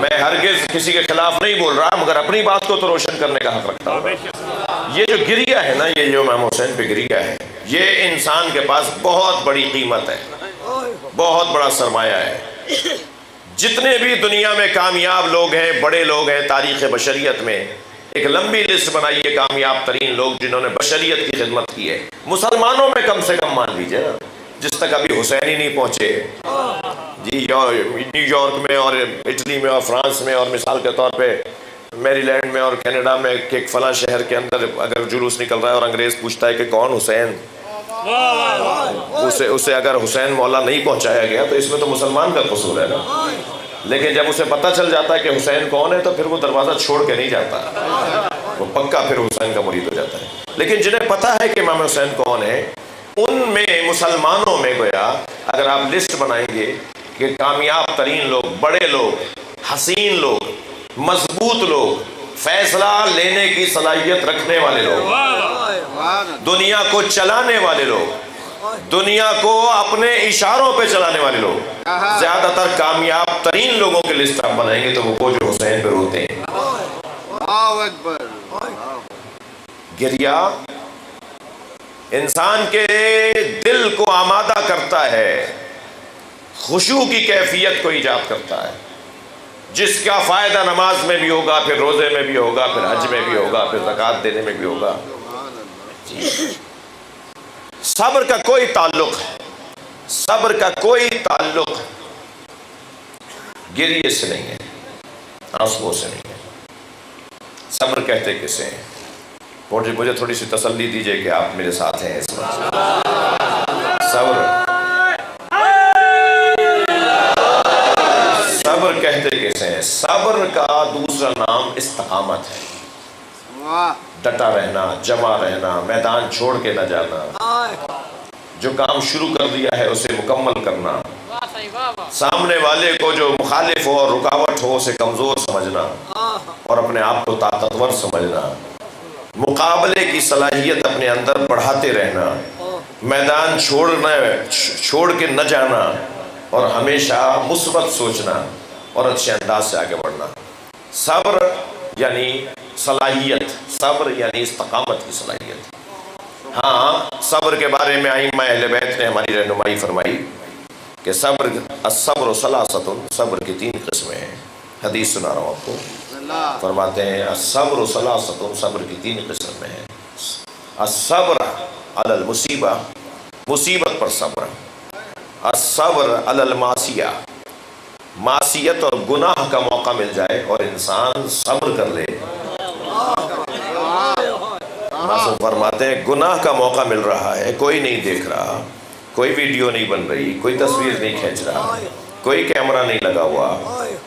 میں ہرگز کسی کے خلاف نہیں بول رہا، مگر اپنی بات کو تو روشن کرنے کا حق رکھتا ہوں۔ یہ جو گریہ ہے نا، یہ جو امام حسین پہ گریہ ہے، یہ انسان کے پاس بہت بڑی قیمت ہے، بہت بڑا سرمایہ ہے۔ جتنے بھی دنیا میں کامیاب لوگ ہیں، بڑے لوگ ہیں تاریخ بشریت میں، ایک لمبی لسٹ بنائیے کامیاب ترین لوگ جنہوں نے بشریت کی خدمت کی ہے۔ مسلمانوں میں کم سے کم مان لیجیے نا، جس تک ابھی حسین ہی نہیں پہنچے جی، نیو یارک میں اور اٹلی میں اور فرانس میں، اور مثال کے طور پہ میری لینڈ میں اور کینیڈا میں ایک فلاں شہر کے اندر اگر جلوس نکل رہا ہے اور انگریز پوچھتا ہے کہ کون حسین، اسے اگر حسین مولا نہیں پہنچایا گیا تو اس میں تو مسلمان کا قصور ہے نا۔ لیکن جب اسے پتہ چل جاتا ہے کہ حسین کون ہے تو پھر وہ دروازہ چھوڑ کے نہیں جاتا، وہ پکا پھر حسین کا مرید ہو جاتا ہے۔ لیکن جنہیں پتہ ہے کہ امام حسین کون ہے، ان میں مسلمانوں میں گویا اگر آپ لسٹ بنائیں گے کہ کامیاب ترین لوگ، بڑے لوگ، حسین لوگ، مضبوط لوگ، فیصلہ لینے کی صلاحیت رکھنے والے لوگ، دنیا کو چلانے والے لوگ، دنیا کو اپنے اشاروں پہ چلانے والے لوگ، زیادہ تر کامیاب ترین لوگوں کی لسٹ آپ بنائیں گے تو وہ جو حسین پہ روتے ہیں۔ گریہ انسان کے دل کو آمادہ کرتا ہے، خشوع کی کیفیت کو ایجاد کرتا ہے، جس کا فائدہ نماز میں بھی ہوگا، پھر روزے میں بھی ہوگا، پھر حج میں بھی ہوگا، پھر زکوٰۃ دینے میں بھی ہوگا۔ صبر کا کوئی تعلق ہے، صبر کا کوئی تعلق گریے سے نہیں ہے، آنسوؤں سے نہیں ہے۔ صبر کہتے کسے ہیں؟ مجھے تھوڑی سی تسلی دیجئے کہ آپ میرے ساتھ ہیں اس وقت۔ صبر کہتے کسے ہیں؟ صبر کا دوسرا نام استقامت ہے، ڈٹا رہنا، جمع رہنا، میدان چھوڑ کے نہ جانا، جو کام شروع کر دیا ہے اسے مکمل کرنا، سامنے والے کو جو مخالف ہو اور رکاوٹ ہو اسے کمزور سمجھنا اور اپنے آپ کو طاقتور سمجھنا، مقابلے کی صلاحیت اپنے اندر بڑھاتے رہنا، میدان چھوڑ کے نہ جانا اور ہمیشہ مثبت سوچنا اور اچھے انداز سے آگے بڑھنا۔ صبر یعنی صلاحیت، صبر یعنی استقامت کی صلاحیت۔ ہاں، صبر کے بارے میں ائمہ اہل بیت نے ہماری رہنمائی فرمائی کہ الصبر ثلاثۃ، صبر کی 3 قسمیں ہیں۔ حدیث سنا رہا ہوں آپ کو، فرماتے ہیں الصبر ثلاثۃ، صبر کی 3 قسمیں ہیں۔ الصبر علی المصیبہ، مصیبت پر صبر۔ الصبر علی المعصیہ، معصیت اور گناہ کا موقع مل جائے اور انسان صبر کر لے۔ فرماتے ہیں گناہ کا موقع مل رہا ہے، کوئی نہیں دیکھ رہا، کوئی ویڈیو نہیں بن رہی، کوئی تصویر نہیں کھینچ رہا، کوئی کیمرہ نہیں لگا ہوا،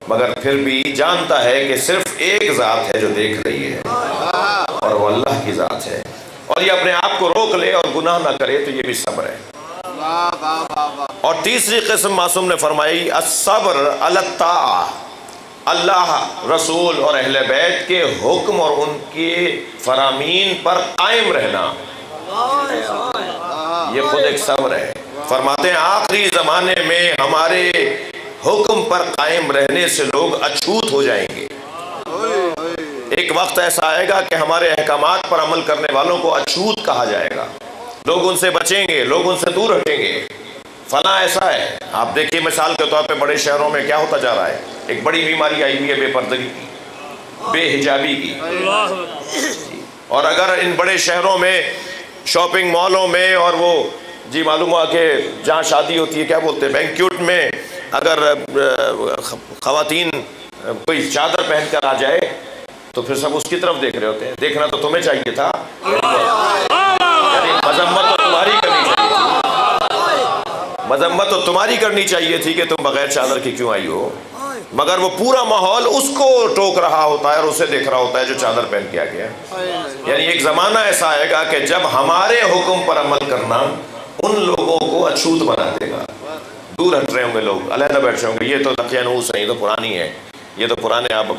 مگر پھر بھی جانتا ہے کہ صرف ایک ذات ہے جو دیکھ رہی ہے اور وہ اللہ کی ذات ہے، اور یہ اپنے آپ کو روک لے اور گناہ نہ کرے تو یہ بھی صبر ہے۔ اور تیسری قسم معصوم نے فرمائی الصبر علی الطاعہ، اللہ، رسول اور اہل بیت کے حکم اور ان کے فرامین پر قائم رہنا، یہ خود ایک صبر ہے۔ فرماتے ہیں آخری زمانے میں ہمارے حکم پر قائم رہنے سے لوگ اچھوت ہو جائیں گے۔ ایک وقت ایسا آئے گا کہ ہمارے احکامات پر عمل کرنے والوں کو اچھوت کہا جائے گا، لوگ ان سے بچیں گے، لوگ ان سے دور ہٹیں گے۔ فلاں ایسا ہے، آپ دیکھیے مثال کے طور پہ بڑے شہروں میں کیا ہوتا جا رہا ہے، ایک بڑی بیماری آئی ہوئی ہے بے پردگی کی، بے حجابی کی۔ اور اگر ان بڑے شہروں میں شاپنگ مالوں میں اور وہ جی معلوم ہوا کہ جہاں شادی ہوتی ہے کیا بولتے ہیں بینکیوٹ میں، اگر خواتین کوئی چادر پہن کر آ جائے تو پھر سب اس کی طرف دیکھ رہے ہوتے ہیں۔ دیکھنا تو تمہیں چاہیے تھا، یعنی مذمت تو تمہاری کرنی چاہیے تھی، مذمت تو تمہاری کرنی چاہیے تھی کہ تم بغیر چادر کے کیوں آئی ہو، مگر وہ پورا ماحول اس کو ٹوک رہا ہوتا ہے اور اسے دیکھ رہا ہوتا ہے جو چادر پہن کے آ گیا۔ یعنی ایک زمانہ ایسا آئے گا کہ جب ہمارے حکم پر عمل کرنا ان لوگوں کو اچھوت بنا دے گا، دور ہٹ رہے ہوں گے، لوگ علیحدہ بیٹھ رہے ہوں گے، یہ تو دقیانوس ہے، یہ تو پرانی ہے، یہ تو پرانے اب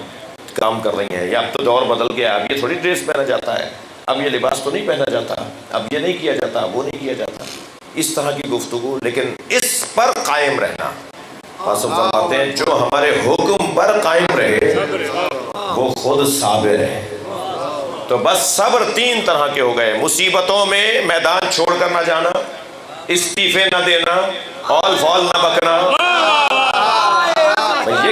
کام کر رہی ہیں، یا اب تو دور بدل گیا، اب یہ تھوڑی ڈریس پہنا جاتا ہے، اب یہ لباس تو نہیں پہنا جاتا، اب یہ نہیں کیا جاتا، وہ نہیں کیا جاتا، اس طرح کی گفتگو۔ لیکن اس پر قائم رہنا، قاسم فرماتے ہیں جو ہمارے حکم پر قائم رہے وہ خود صابر ہے۔ تو بس صبر 3 طرح کے ہو گئے، مصیبتوں میں میدان چھوڑ کر نہ جانا، استعفے نہ دینا، آل فال نہ بکنا، یہ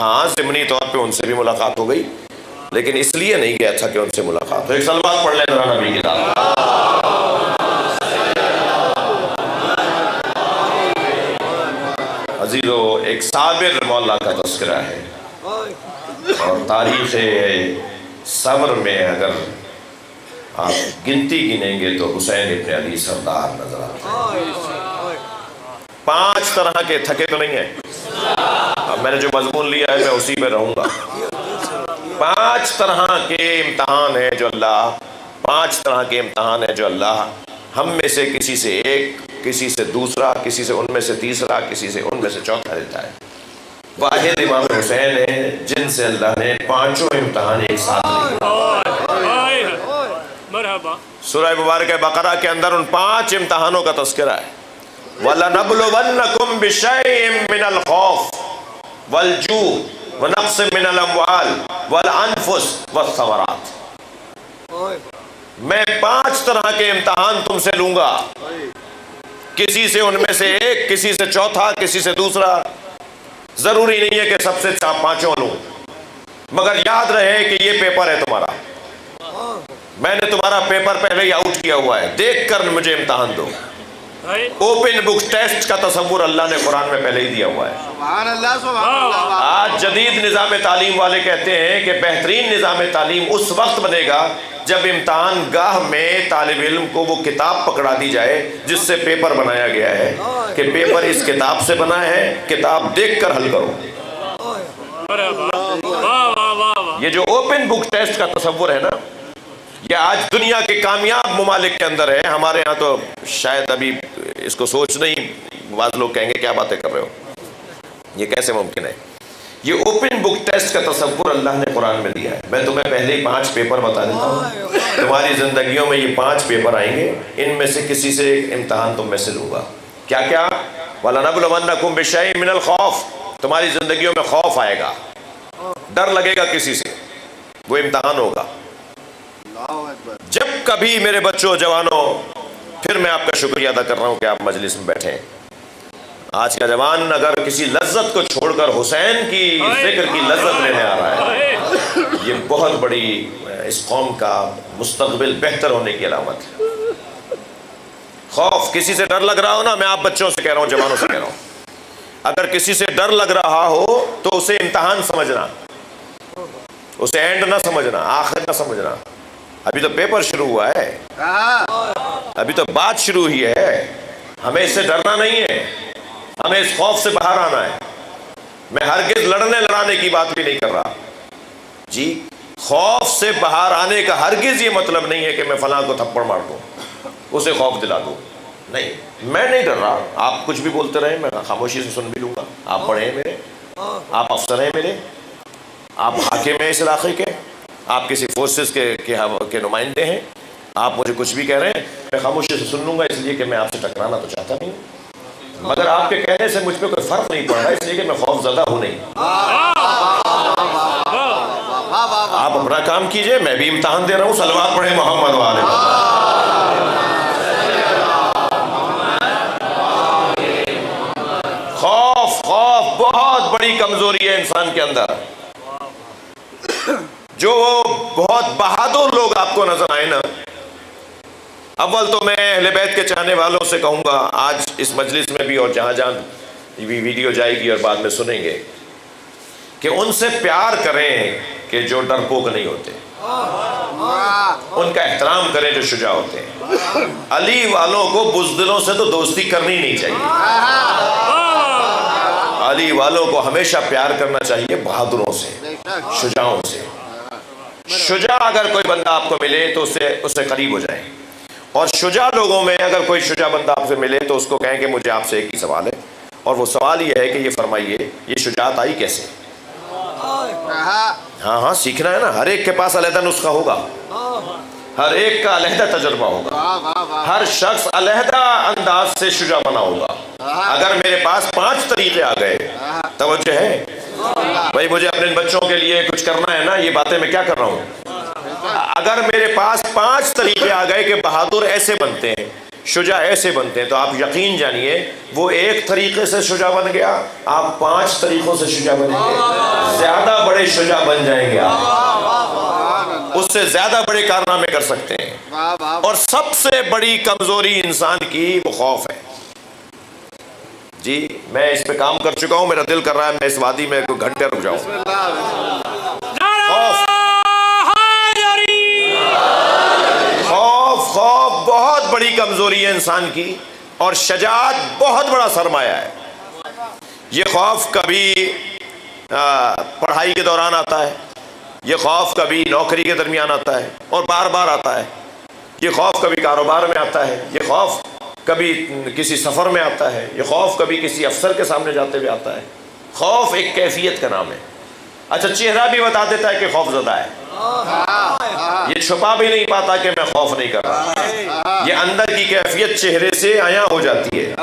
ہاں ضمنی طور پہ ان سے بھی ملاقات ہو گئی، لیکن اس لیے نہیں گیا تھا کہ ان سے ملاقات ہو۔ ایک صلوات پڑھ لیں ذرا نبی کی ذات۔ عزیزو، ایک صابر مولا کا تذکرہ ہے، اور تاریخ صبر میں اگر آپ گنتی گنیں گے تو حسین ابن علی سردار نظر آتے ہیں۔ 5 طرح کے تھکے تو نہیں ہیں، اب میں نے جو مضمون لیا ہے میں اسی پہ رہوں گا۔ 5 طرح کے امتحان ہیں جو اللہ 5 طرح کے امتحان ہیں جو اللہ ہم میں سے کسی سے ایک، کسی سے دوسرا، کسی سے ان میں سے تیسرا، کسی سے ان میں سے چوتھا دیتا ہے۔ واحد امام حسین ہیں جن سے اللہ نے 5 امتحان ایک ساتھ لیے۔ سورہ مبارکہ بقرہ کے اندر ان 5 امتحانوں کا تذکرہ ہے۔ وَلَنَبْلُوَنَّكُمْ بِشَيْءٍ مِّنَ الْخَوْفِ وَالْجُوعِ وَنَقْصٍ مِّنَ الْأَمْوَالِ وَالْأَنفُسِ وَالثَّمَرَاتِ۔ میں 5 طرح کے امتحان تم سے لوں گا، کسی سے ان میں سے ایک، کسی سے چوتھا، کسی سے دوسرا، ضروری نہیں ہے کہ سب سے 5 لوں، مگر یاد رہے کہ یہ پیپر ہے تمہارا، میں نے تمہارا پیپر پہلے ہی آؤٹ کیا ہوا ہے، دیکھ کر مجھے امتحان دو۔ اوپن بک ٹیسٹ کا تصور اللہ نے قرآن میں پہلے ہی دیا ہوا ہے۔ سبحان اللہ، سبحان اللہ۔ آج جدید نظام تعلیم والے کہتے ہیں کہ بہترین نظام تعلیم اس وقت بنے گا جب امتحان گاہ میں طالب علم کو وہ کتاب پکڑا دی جائے جس سے پیپر بنایا گیا ہے، کہ پیپر اس کتاب سے بنا ہے، کتاب دیکھ کر حل کرو۔ یہ جو اوپن بک ٹیسٹ کا تصور ہے نا، یہ آج دنیا کے کامیاب ممالک کے اندر ہے۔ ہمارے ہاں تو شاید ابھی اس کو سوچ نہیں، بعض لوگ کہیں گے کیا باتیں کر رہے ہو، یہ کیسے ممکن ہے؟ یہ اوپن بک ٹیسٹ کا تصور اللہ نے قرآن میں دیا ہے۔ میں تمہیں پہلے ہی 5 پیپر بتا دیتا ہوں، تمہاری زندگیوں میں یہ 5 پیپر آئیں گے، ان میں سے کسی سے ایک امتحان تم میں سے لوں گا۔ کیا کیا؟ وَلَنَبْلُوَنَّكُمْ بِشَيْءٍ مِّنَ الْخَوْفِ، تمہاری زندگیوں میں خوف آئے گا، ڈر لگے گا کسی سے، وہ امتحان ہوگا۔ جب کبھی میرے بچوں جوانوں، پھر میں آپ کا شکریہ ادا کر رہا ہوں کہ آپ مجلس میں بیٹھے ہیں۔ آج کا جوان اگر کسی لذت کو چھوڑ کر حسین کی ذکر کی لذت لینے آ رہا ہے، یہ بہت بڑی اس قوم کا مستقبل بہتر ہونے کی علامت ہے۔ خوف، کسی سے ڈر لگ رہا ہو نا، میں آپ بچوں سے کہہ رہا ہوں، جوانوں سے کہہ رہا ہوں، اگر کسی سے ڈر لگ رہا ہو تو اسے امتحان سمجھنا، اسے اینڈ نہ سمجھنا، آخر نہ سمجھنا۔ ابھی تو پیپر شروع ہوا ہے، ابھی تو بات شروع ہوئی ہے، ہمیں اس سے ڈرنا نہیں ہے، ہمیں اس خوف سے باہر آنا ہے۔ میں ہرگز لڑنے لڑانے کی بات بھی نہیں کر رہا جی، خوف سے باہر آنے کا ہرگز یہ مطلب نہیں ہے کہ میں فلاں کو تھپڑ مار دوں، اسے خوف دلا دوں، نہیں، میں نہیں ڈر رہا۔ آپ کچھ بھی بولتے رہے، میں خاموشی سے سن بھی لوں گا۔ آپ بڑے ہیں میرے، آپ افسر ہیں میرے، آپ حاکم ہیں اس علاقے کے، آپ کسی فورسز کے نمائندے ہیں، آپ مجھے کچھ بھی کہہ رہے ہیں، میں خاموشی سے سن لوں گا، اس لیے کہ میں آپ سے ٹکرانا تو چاہتا نہیں ہوں، مگر آپ کے کہنے سے مجھ پہ کوئی فرق نہیں پڑ رہا، اس لیے کہ میں خوف زدہ ہوں نہیں۔ آپ اپنا کام کیجئے، میں بھی امتحان دے رہا ہوں۔ صلوات پڑھیں محمد والے۔ خوف بہت بڑی کمزوری ہے انسان کے اندر۔ جو بہت بہادر لوگ آپ کو نظر آئے نا، اول تو میں اہل بیت کے چاہنے والوں سے کہوں گا، آج اس مجلس میں بھی اور جہاں جہاں ویڈیو جائے گی اور بعد میں سنیں گے، کہ ان سے پیار کریں کہ جو ڈرپوک نہیں ہوتے، ان کا احترام کریں جو شجاع ہوتے ہیں۔ علی والوں کو بزدلوں سے تو دوستی کرنی نہیں چاہیے، علی والوں کو ہمیشہ پیار کرنا چاہیے بہادروں سے، شجاعوں سے۔ شجاع اگر کوئی بندہ آپ کو ملے تو اس سے قریب ہو جائیں، اور شجاع لوگوں میں اگر کوئی شجاع بندہ آپ سے ملے تو اس کو کہیں کہ مجھے آپ سے ایک ہی سوال ہے، اور وہ سوال یہ ہے کہ یہ فرمائیے یہ شجاعت آئی کیسے؟ ہاں سیکھنا ہے نا، ہر ایک کے پاس علیحدہ نسخہ ہوگا، ہر ایک کا علیحدہ تجربہ ہوگا، ہر شخص علیحدہ انداز سے شجاع بنا ہوگا۔ اگر میرے پاس 5 طریقے آ گئے، توجہ ہے بھائی، مجھے اپنے بچوں کے لیے کچھ کرنا ہے نا، یہ باتیں میں کیا کر رہا ہوں، اگر میرے پاس 5 طریقے آ گئے کہ بہادر ایسے بنتے ہیں شجاع ایسے بنتے ہیں، تو آپ یقین جانیے وہ ایک طریقے سے شجاع بن گیا، آپ 5 طریقوں سے شجاع بنیں گے، زیادہ بڑے شجاع بن جائیں گے آپ، اس سے زیادہ بڑے کارنامے کر سکتے ہیں۔ اور سب سے بڑی کمزوری انسان کی وہ خوف ہے۔ جی میں اس پہ کام کر چکا ہوں، میرا دل کر رہا ہے میں اس وادی میں کوئی گھنٹے رک جاؤں۔ خوف خوف خوف بہت بڑی کمزوری ہے انسان کی، اور شجاعت بہت بڑا سرمایہ ہے۔ یہ خوف کبھی پڑھائی کے دوران آتا ہے، یہ خوف کبھی نوکری کے درمیان آتا ہے اور بار بار آتا ہے، یہ خوف کبھی کاروبار میں آتا ہے، یہ خوف کبھی کسی سفر میں آتا ہے، یہ خوف کبھی کسی افسر کے سامنے جاتے ہوئے آتا ہے۔ خوف ایک کیفیت کا نام ہے۔ اچھا چہرہ بھی بتا دیتا ہے کہ خوف زدہ ہے، یہ چھپا بھی نہیں پاتا کہ میں خوف نہیں کر رہا، یہ اندر کی کیفیت چہرے سے عیاں ہو جاتی ہے۔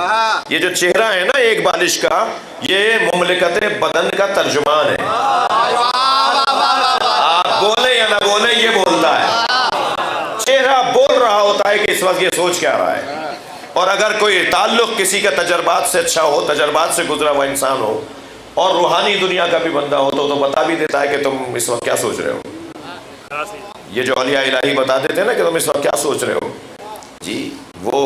یہ جو چہرہ ہے نا ایک بالش کا، یہ مملکت بدن کا ترجمان ہے۔ آپ بولیں یا نہ بولیں یہ بولتا ہے، چہرہ بول رہا ہوتا ہے کہ اس وقت یہ سوچ کیا رہا ہے۔ اور اگر کوئی تعلق کسی کا تجربات سے اچھا ہو، تجربات سے گزرا ہوا انسان ہو اور روحانی دنیا کا بھی بندہ ہو تو بتا بھی دیتا ہے کہ تم اس وقت کیا سوچ رہے ہو۔ یہ جو اولیاء الہی بتا دیتے ہیں نا کہ تم اس وقت کیا سوچ رہے ہو، جی وہ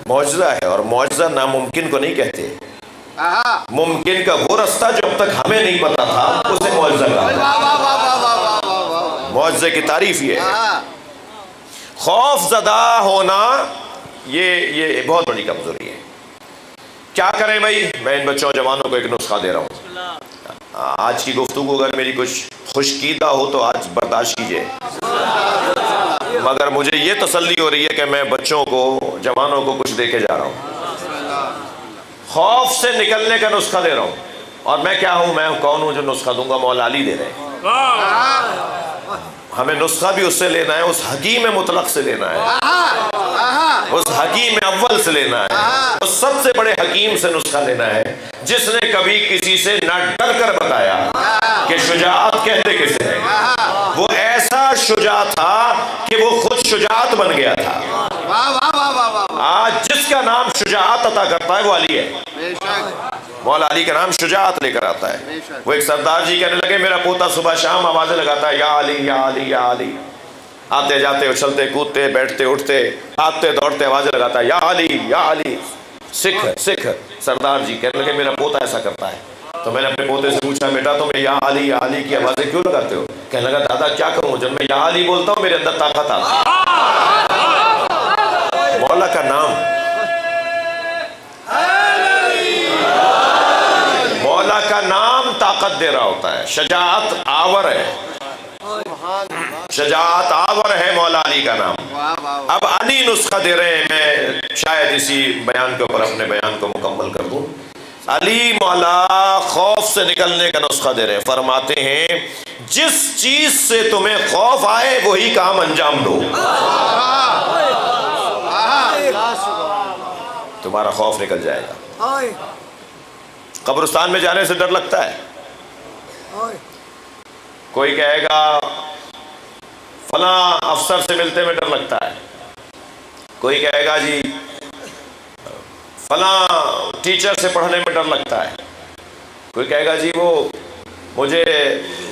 معجزہ ہے، اور معجزہ ناممکن کو نہیں کہتے۔ ممکن کا وہ رستہ جو اب تک ہمیں نہیں پتا تھا اسے معجزہ کہا ہے۔ معجزے کی تعریف یہ ہے۔ خوف زدہ ہونا یہ بہت بڑی کمزوری ہے۔ کیا کریں بھائی؟ میں ان بچوں جوانوں کو ایک نسخہ دے رہا ہوں۔ آج کی گفتگو اگر میری کچھ خشکیدہ ہو تو آج برداشت کیجئے، مگر مجھے یہ تسلی ہو رہی ہے کہ میں بچوں کو جوانوں کو کچھ دے کے جا رہا ہوں۔ خوف سے نکلنے کا نسخہ دے رہا ہوں، اور میں کیا ہوں، میں کون ہوں جو نسخہ دوں گا؟ مولا علی دے رہے ہیں۔ ہمیں نسخہ بھی اس سے لینا ہے، اس حکیم مطلق سے لینا ہے، اس حکیم اول سے لینا ہے، اس سب سے بڑے حکیم سے نسخہ لینا ہے جس نے کبھی کسی سے نہ ڈر کر بتایا کہ شجاعت کہتے کسے ہیں۔ وہ ایسا شجاع تھا کہ وہ خود شجاعت بن گیا تھا۔ آج جس کا نام شجاعت عطا کرتا ہے وہ علی ہے۔ مولا علی کا نام شجاعت لے کر آتا ہے۔ وہ ایک سردار جی کہنے لگے میرا پوتا صبح شام آوازیں لگاتا ہے یا علی یا علی یا علی، آتے جاتے اچھلتے کودتے بیٹھتے اٹھتے آتے دوڑتے آوازیں لگاتا ہے یا علی یا علی، سکھ سکھ۔ سردار جی کہنے لگے میرا پوتا ایسا کرتا ہے۔ تو میں نے اپنے پوتے سے پوچھا بیٹا تم یا علی کی آوازیں کیوں لگاتے ہو؟ کہنے لگا دادا کیا کروں، جب میں یا علی بولتا ہوں میرے اندر طاقت آتی ہے۔ مولا کا نام، مولا کا نام طاقت دے رہا ہوتا ہے۔ شجاعت آور ہے، شجاعت آور ہے مولا علی کا نام۔ اب علی نسخہ دے رہے ہیں، میں شاید اسی بیان کے اوپر اپنے بیان کو مکمل کر دوں۔ علی مولا خوف سے نکلنے کا نسخہ دے رہے ہیں، فرماتے ہیں جس چیز سے تمہیں خوف آئے وہی کام انجام دو، تمہارا خوف نکل جائے گا۔ قبرستان میں جانے سے ڈر لگتا ہے، کوئی کہے گا فلاں افسر سے ملتے میں ڈر لگتا ہے، کوئی کہے گا جی فلاں ٹیچر سے پڑھنے میں ڈر لگتا ہے، کوئی کہے گا جی وہ مجھے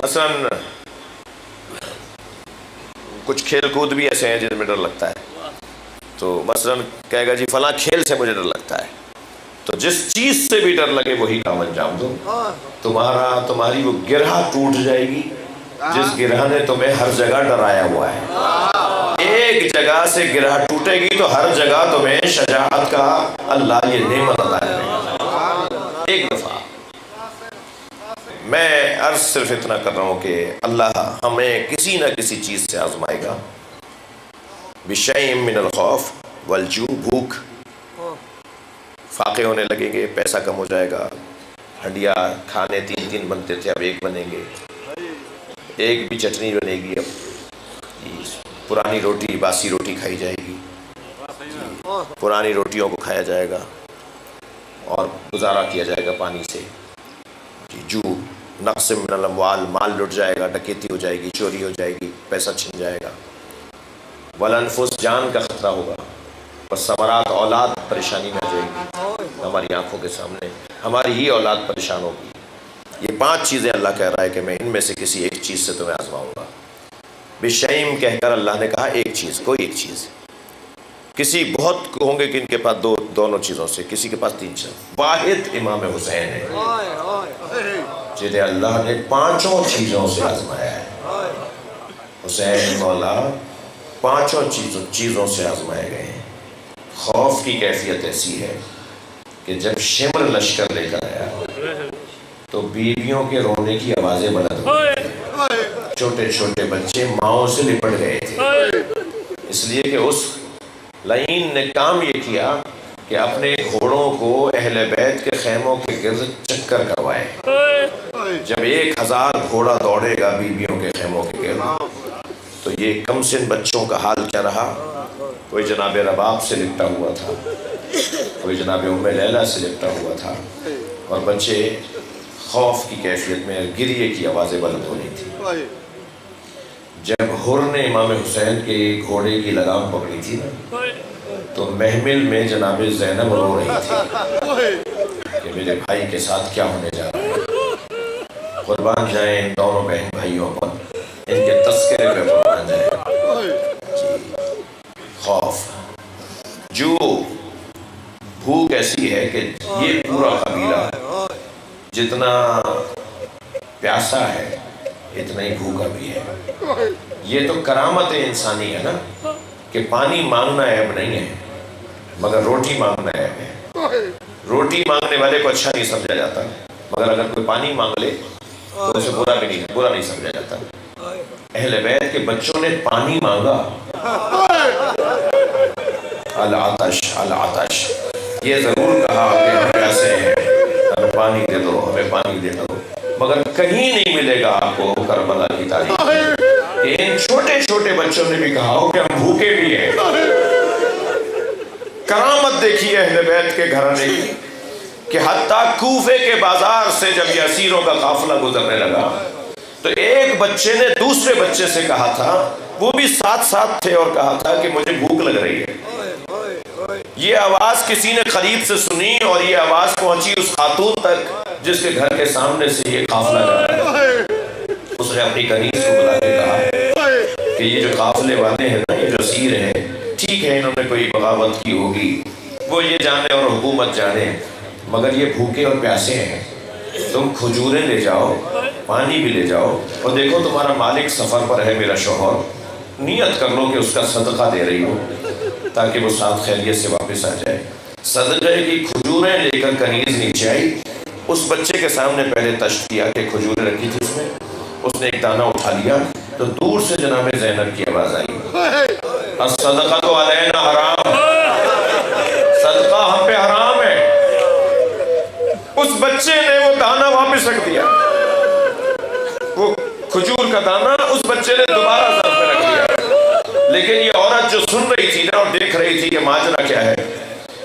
مثلاً کچھ کھیل کود بھی ایسے ہیں جن میں ڈر لگتا ہے، تو مثلاً کہے گا جی فلاں کھیل سے مجھے ڈر لگتا ہے۔ تو جس چیز سے بھی ڈر لگے وہی کام انجام دو، تمہاری وہ گرہ ٹوٹ جائے گی جس گرہ نے تمہیں ہر جگہ ڈرایا ہوا ہے۔ ایک جگہ سے گرہ ٹوٹے گی تو ہر جگہ تمہیں شجاعت کا اللہ یہ نعمت عطا کرے گا۔ ایک دفعہ میں عرض صرف اتنا کر رہا ہوں کہ اللہ ہمیں کسی نہ کسی چیز سے آزمائے گا۔ بشیء من الخوف والجوع، بھوک، فاقے ہونے لگیں گے، پیسہ کم ہو جائے گا، ہنڈیا کھانے 3 بنتے تھے اب 1 بنیں گے، ایک بھی چٹنی بنے گی، اب پرانی روٹی باسی روٹی کھائی جائے گی، پرانی روٹیوں کو کھایا جائے گا اور گزارا کیا جائے گا پانی سے۔ جو نقص من الاموال، مال لٹ جائے گا، ڈکیتی ہو جائے گی، چوری ہو جائے گی، پیسہ چھن جائے گا۔ والانفس، جان کا خطرہ ہوگا۔ اور ثمرات اولاد پریشانی میں جائے گی، ہماری آنکھوں کے سامنے ہماری ہی اولاد پریشان ہوگی۔ یہ 5 چیزیں اللہ کہہ رہا ہے کہ میں ان میں سے کسی ایک چیز سے تمہیں آزماؤں گا۔ بشیم کہہ کر اللہ نے کہا ایک چیز، کوئی ایک چیز۔ کسی بہت ہوں گے کہ ان کے پاس دونوں چیزوں سے، کسی کے پاس 3 چیز، واحد امام حسین ہے جنہیں اللہ نے 5 چیزوں سے آزمایا ہے۔ حسین مولا 5 چیزوں سے آزمائے گئے ہیں۔ خوف کی کیفیت ایسی ہے کہ جب شمر لشکر لے کر آیا تو بیویوں کے رونے کی آوازیں بلند ہوئی، چھوٹے چھوٹے بچے ماؤں سے لپٹ گئے تھے، اس لیے کہ اس لعین نے کام یہ کیا کہ اپنے گھوڑوں کو اہل بیت کے خیموں کے گرد چکر کروائے۔ جب 1000 گھوڑا دوڑے گا بیویوں کے خیموں کے گرد تو یہ کم سن بچوں کا حال کیا رہا؟ کوئی جناب رباب سے لپٹا ہوا تھا، کوئی جناب ام لیلہ سے لپٹا ہوا تھا، اور بچے خوف کی کیفیت میں گریے کی آوازیں بلند ہو رہی تھی۔ جب حر نے امام حسین کے گھوڑے کی لگام پکڑی تھی نا تو محمل میں جناب زینب رو رہی تھی کہ میرے بھائی کے ساتھ کیا ہونے جا رہا ہے۔ قربان جائیں ان دونوں بہن بھائیوں پر، ان کے تذکرے پہ قربان جائیں۔ خوف، جو بھوک ایسی ہے کہ یہ پورا قبیلہ جتنا پیاسا ہے اتنا ہی بھوکا بھی ہے۔ یہ تو کرامت انسانی ہے نا کہ پانی مانگنا عیب نہیں ہے مگر روٹی مانگنا عیب ہے۔ روٹی مانگنے والے کو اچھا نہیں سمجھا جاتا، مگر اگر کوئی پانی مانگ لے تو اسے برا نہیں سمجھا جاتا۔ اہل بیت کے بچوں نے پانی مانگا، العطش العطش، یہ ضرور کہا کہ ہم پیاسے ہیں، ہمیں پانی دے دو، ہمیں پانی دے دو، مگر کہیں نہیں ملے گا آپ کو کربلا کی تاریخ کہ ان چھوٹے چھوٹے بچوں نے بھی کہا ہو کہ ہم بھوکے بھی ہیں۔ کرامت دیکھیے اہل بیت کے گھرانے کی کہ حتیٰ کوفے کے بازار سے جب یہ اسیروں کا قافلہ گزرنے لگا تو ایک بچے نے دوسرے بچے سے کہا تھا، وہ بھی ساتھ تھے، اور کہا تھا کہ مجھے بھوک لگ رہی ہے۔ یہ آواز کسی نے قریب سے سنی اور یہ آواز پہنچی اس خاتون تک جس کے گھر کے سامنے سے یہ قافلہ جا رہا ہے۔ اس نے اپنی کنیز کو بلا کے کہا کہ یہ جو قافلے والے ہیں نا، یہ جو اسیر ہیں، ٹھیک ہے انہوں نے کوئی بغاوت کی ہوگی، وہ یہ جانے اور حکومت جانے، مگر یہ بھوکے اور پیاسے ہیں، تم کھجوریں لے جاؤ، پانی بھی لے جاؤ، اور دیکھو تمہارا مالک سفر پر ہے میرا شوہر، نیت کر لو کہ اس کا صدقہ دے رہی ہو تاکہ وہ ساتھ خیریت سے واپس آ جائے۔ صدقے کی کھجوریں لے کر کنیز نیچے آئی، اس بچے کے سامنے پہلے تشت کیا کہ کھجوریں رکھی تھی اس میں، اس نے ایک دانہ اٹھا لیا تو دور سے جناب زینب کی آواز آئی، الصدقۃ علینا حرام، صدقہ ہم پہ حرام ہے۔ اس بچے نے وہ دانہ واپس رکھ دیا، وہ کھجور کا دانہ اس بچے نے دوبارہ ظرف میں رکھ دیا، لیکن یہ عورت جو سن رہی تھی نا اور دیکھ رہی تھی کہ ماجرا کیا ہے،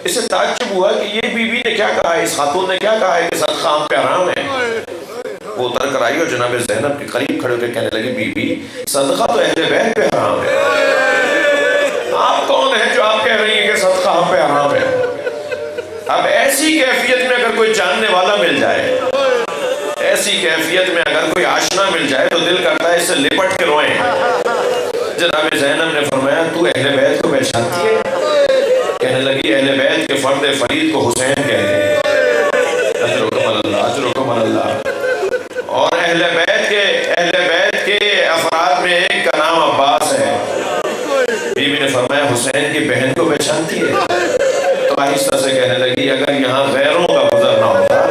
اسے تعجب ہوا کہ یہ بی بی نے کیا کہا ہے، اس خاتون نے کیا کہا ہے کہ صدقہ ہم پہ حرام ہے۔ وہ اتر کر آئی اور جناب زینب کے قریب کھڑے ہو کے کہنے لگی، بی بی صدقہ تو اہل بیت پہ حرام ہے، آپ کون ہیں جو آپ کہہ رہی ہیں کہ صدقہ ہم پہ حرام ہے؟ اب ایسی کیفیت میں اگر کوئی جاننے والا مل جائے، ایسی کیفیت میں اگر کوئی آشنا مل جائے تو دل کرتا ہے اس سے لپٹ کے روئیں۔ جناب زینب نے فرمایا، تو اہل بیت کو پہچانتی ہے؟ کہنے لگی، اہل بیت کے فرد فرید کو حسین کہتے ہیں، اجرکم اللہ اجرکم اللہ، اور اہل بیت کے افراد میں ایک کا نام عباس ہے۔ بی بی نے فرمایا، حسین کی بہن کو پہچانتی ہے؟ تو آہستہ سے کہنے لگی، اگر یہاں غیروں کا گزر نہ ہوتا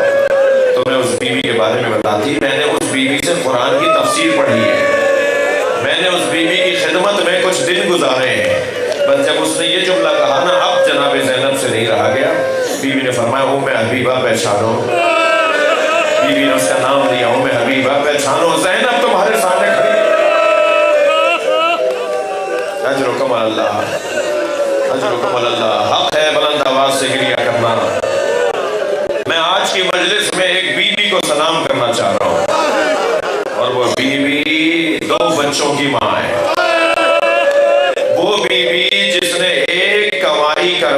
تو میں اس بی بی کے بارے میں بتاتی، میں نے اس بی بی سے قرآن کی تفسیر پڑھی ہے، میں نے اس بی بی کی خدمت میں کچھ دن گزارے ہیں۔ بس جب اس نے یہ جملہ کہا نا، اب جناب زینب سے نہیں رہا گیا۔ بی بی نے فرمایا، ام حبیبہ پہچانو، بی بی نے اس کا نام لیا، ام حبیبہ پہچانو، زینب تمہارے سامنے کھڑی ہے۔ اجرکم اللہ اجرکم اللہ، حق ہے بلند آواز سے گریہ کرنا۔ میں آج کی مجلس میں ایک بی بی کو سلام کرنا چاہ رہا ہوں، اور وہ بی بی 2 بچوں کی ماں ہے، وہ بی بی جس نے ایک کمائی کر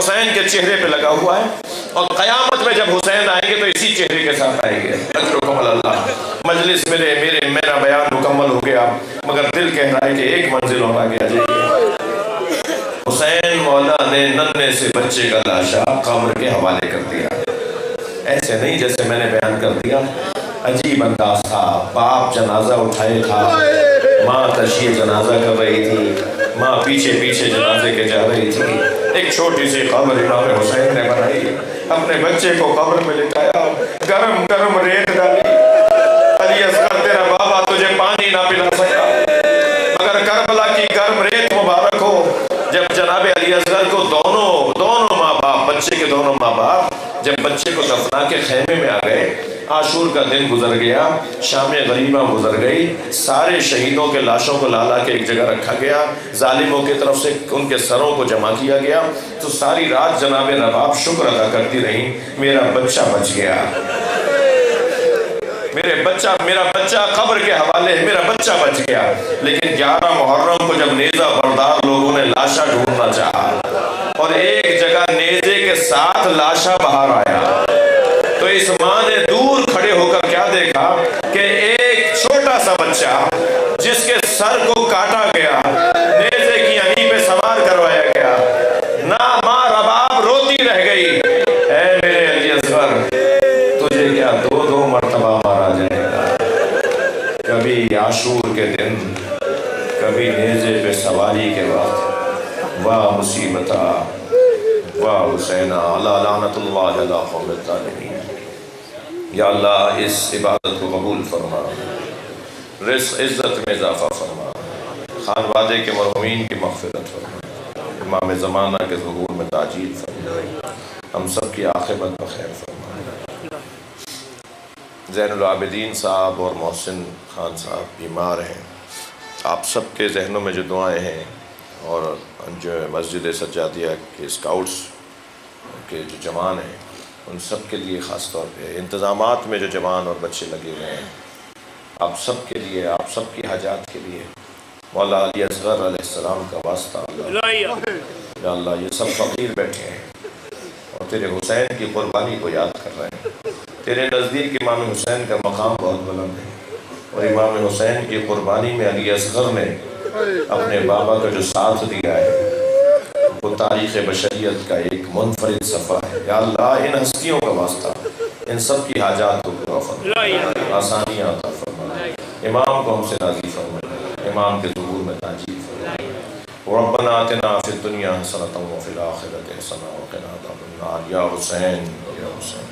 حسین کے چہرے پہ لگا ہوا ہے، اور قیامت میں جب حسین آئیں گے تو اسی چہرے کے ساتھ آئیں گے۔ اجرکم اللہ۔ مجلس میرا بیان مکمل ہو گیا، مگر دل کہہ رہا ہے کہ ایک منزل اور آگے آ جائیے۔ حسین مولا نے ننھے سے بچے کا لاشا قبر کے حوالے کر دیا، ایسے نہیں جیسے میں نے بیان کر دیا، عجیب انداز تھا۔ باپ جنازہ اٹھائے تھا، ماں تشییع جنازہ کر رہی تھی، ماں پیچھے پیچھے جنازے کے جا رہی تھی۔ ایک چھوٹی سی قبر امام حسین نے بنائی، اپنے بچے کو قبر میں لٹایا، گرم گرم ریت ڈالی۔ علی اصغر تیرا بابا تجھے پانی نہ پلا سکا، مگر کربلا کی گرم ریت مبارک ہو۔ جب جناب علی اصغر کو دونوں ماں باپ، بچے کے دونوں ماں باپ جب بچے کو دفنا کے خیمے میں آ گئے، عاشور کا دن گزر گیا، شام غریبہ گزر گئی، سارے شہیدوں کے لاشوں کو لالا کے ایک جگہ رکھا گیا، ظالموں کی طرف سے ان کے سروں کو جمع کیا گیا، تو ساری رات جناب رباب شکر ادا کرتی رہی، میرا بچہ بچ گیا، میرا بچہ قبر کے حوالے ہے، میرا بچہ بچ گیا۔ لیکن 11 محرم کو جب نیزہ بردار لوگوں نے لاشا ڈھونڈنا چاہا اور ایک جگہ نیزے کے ساتھ لاشا باہر آیا، تو اس ماں نے دور کھڑے ہو کر کیا دیکھا کہ ایک چھوٹا سا بچہ جس کے سر کو کاٹا گیا، نیزے کی انہی پہ سوار کروایا گیا، نہ ماں رباب روتی رہ گئی، اے میرے علی اصغر تجھے کیا 2 مرتبہ مارا جائے گا، کبھی عاشور کے دن، کبھی نیزے پہ سواری کے وقت، واہ مصیبتہ واہ حسینہ، علی لعنت اللہ علی قوم الظالمین۔ یا اللہ اس عبادت کو قبول فرما، رزق عزت میں اضافہ فرما، خانوادے کے مرحومین کی مغفرت فرما، امام زمانہ کے ظہور میں تعجیل فرما، ہم سب کی عاقبت بخیر فرما۔ زین العابدین صاحب اور محسن خان صاحب بیمار ہیں، آپ سب کے ذہنوں میں جو دعائیں ہیں، اور جو مسجد سجادیہ کے اسکاؤٹس کے جو جوان ہیں ان سب کے لیے، خاص طور پہ انتظامات میں جو جوان اور بچے لگے ہوئے ہیں، آپ سب کے لیے، آپ سب کی حاجات کے لیے مولا علی اصغر علیہ السلام کا واسطہ یا اللہ، یہ سب فقیر بیٹھے ہیں اور تیرے حسین کی قربانی کو یاد کر رہے ہیں۔ تیرے نزدیک امام حسین کا مقام بہت بلند ہے، اور امام حسین کی قربانی میں علی اصغر نے اپنے بابا کا جو ساتھ دیا ہے وہ تاریخ بشریت کا ایک منفرد صفحہ ہے۔ یا اللہ ان ہستیوں کا واسطہ ان سب کی حاجات کو پورا فرما، آسانیاں عطا فرما، امام کو ہم سے راضی فرما، امام کے ظہور میں تعجیل فرما۔ ربنا آتنا فی الدنیا حسنۃ وفی الآخرۃ حسنۃ وقنا عذاب النار۔ یا حسین یا حسین۔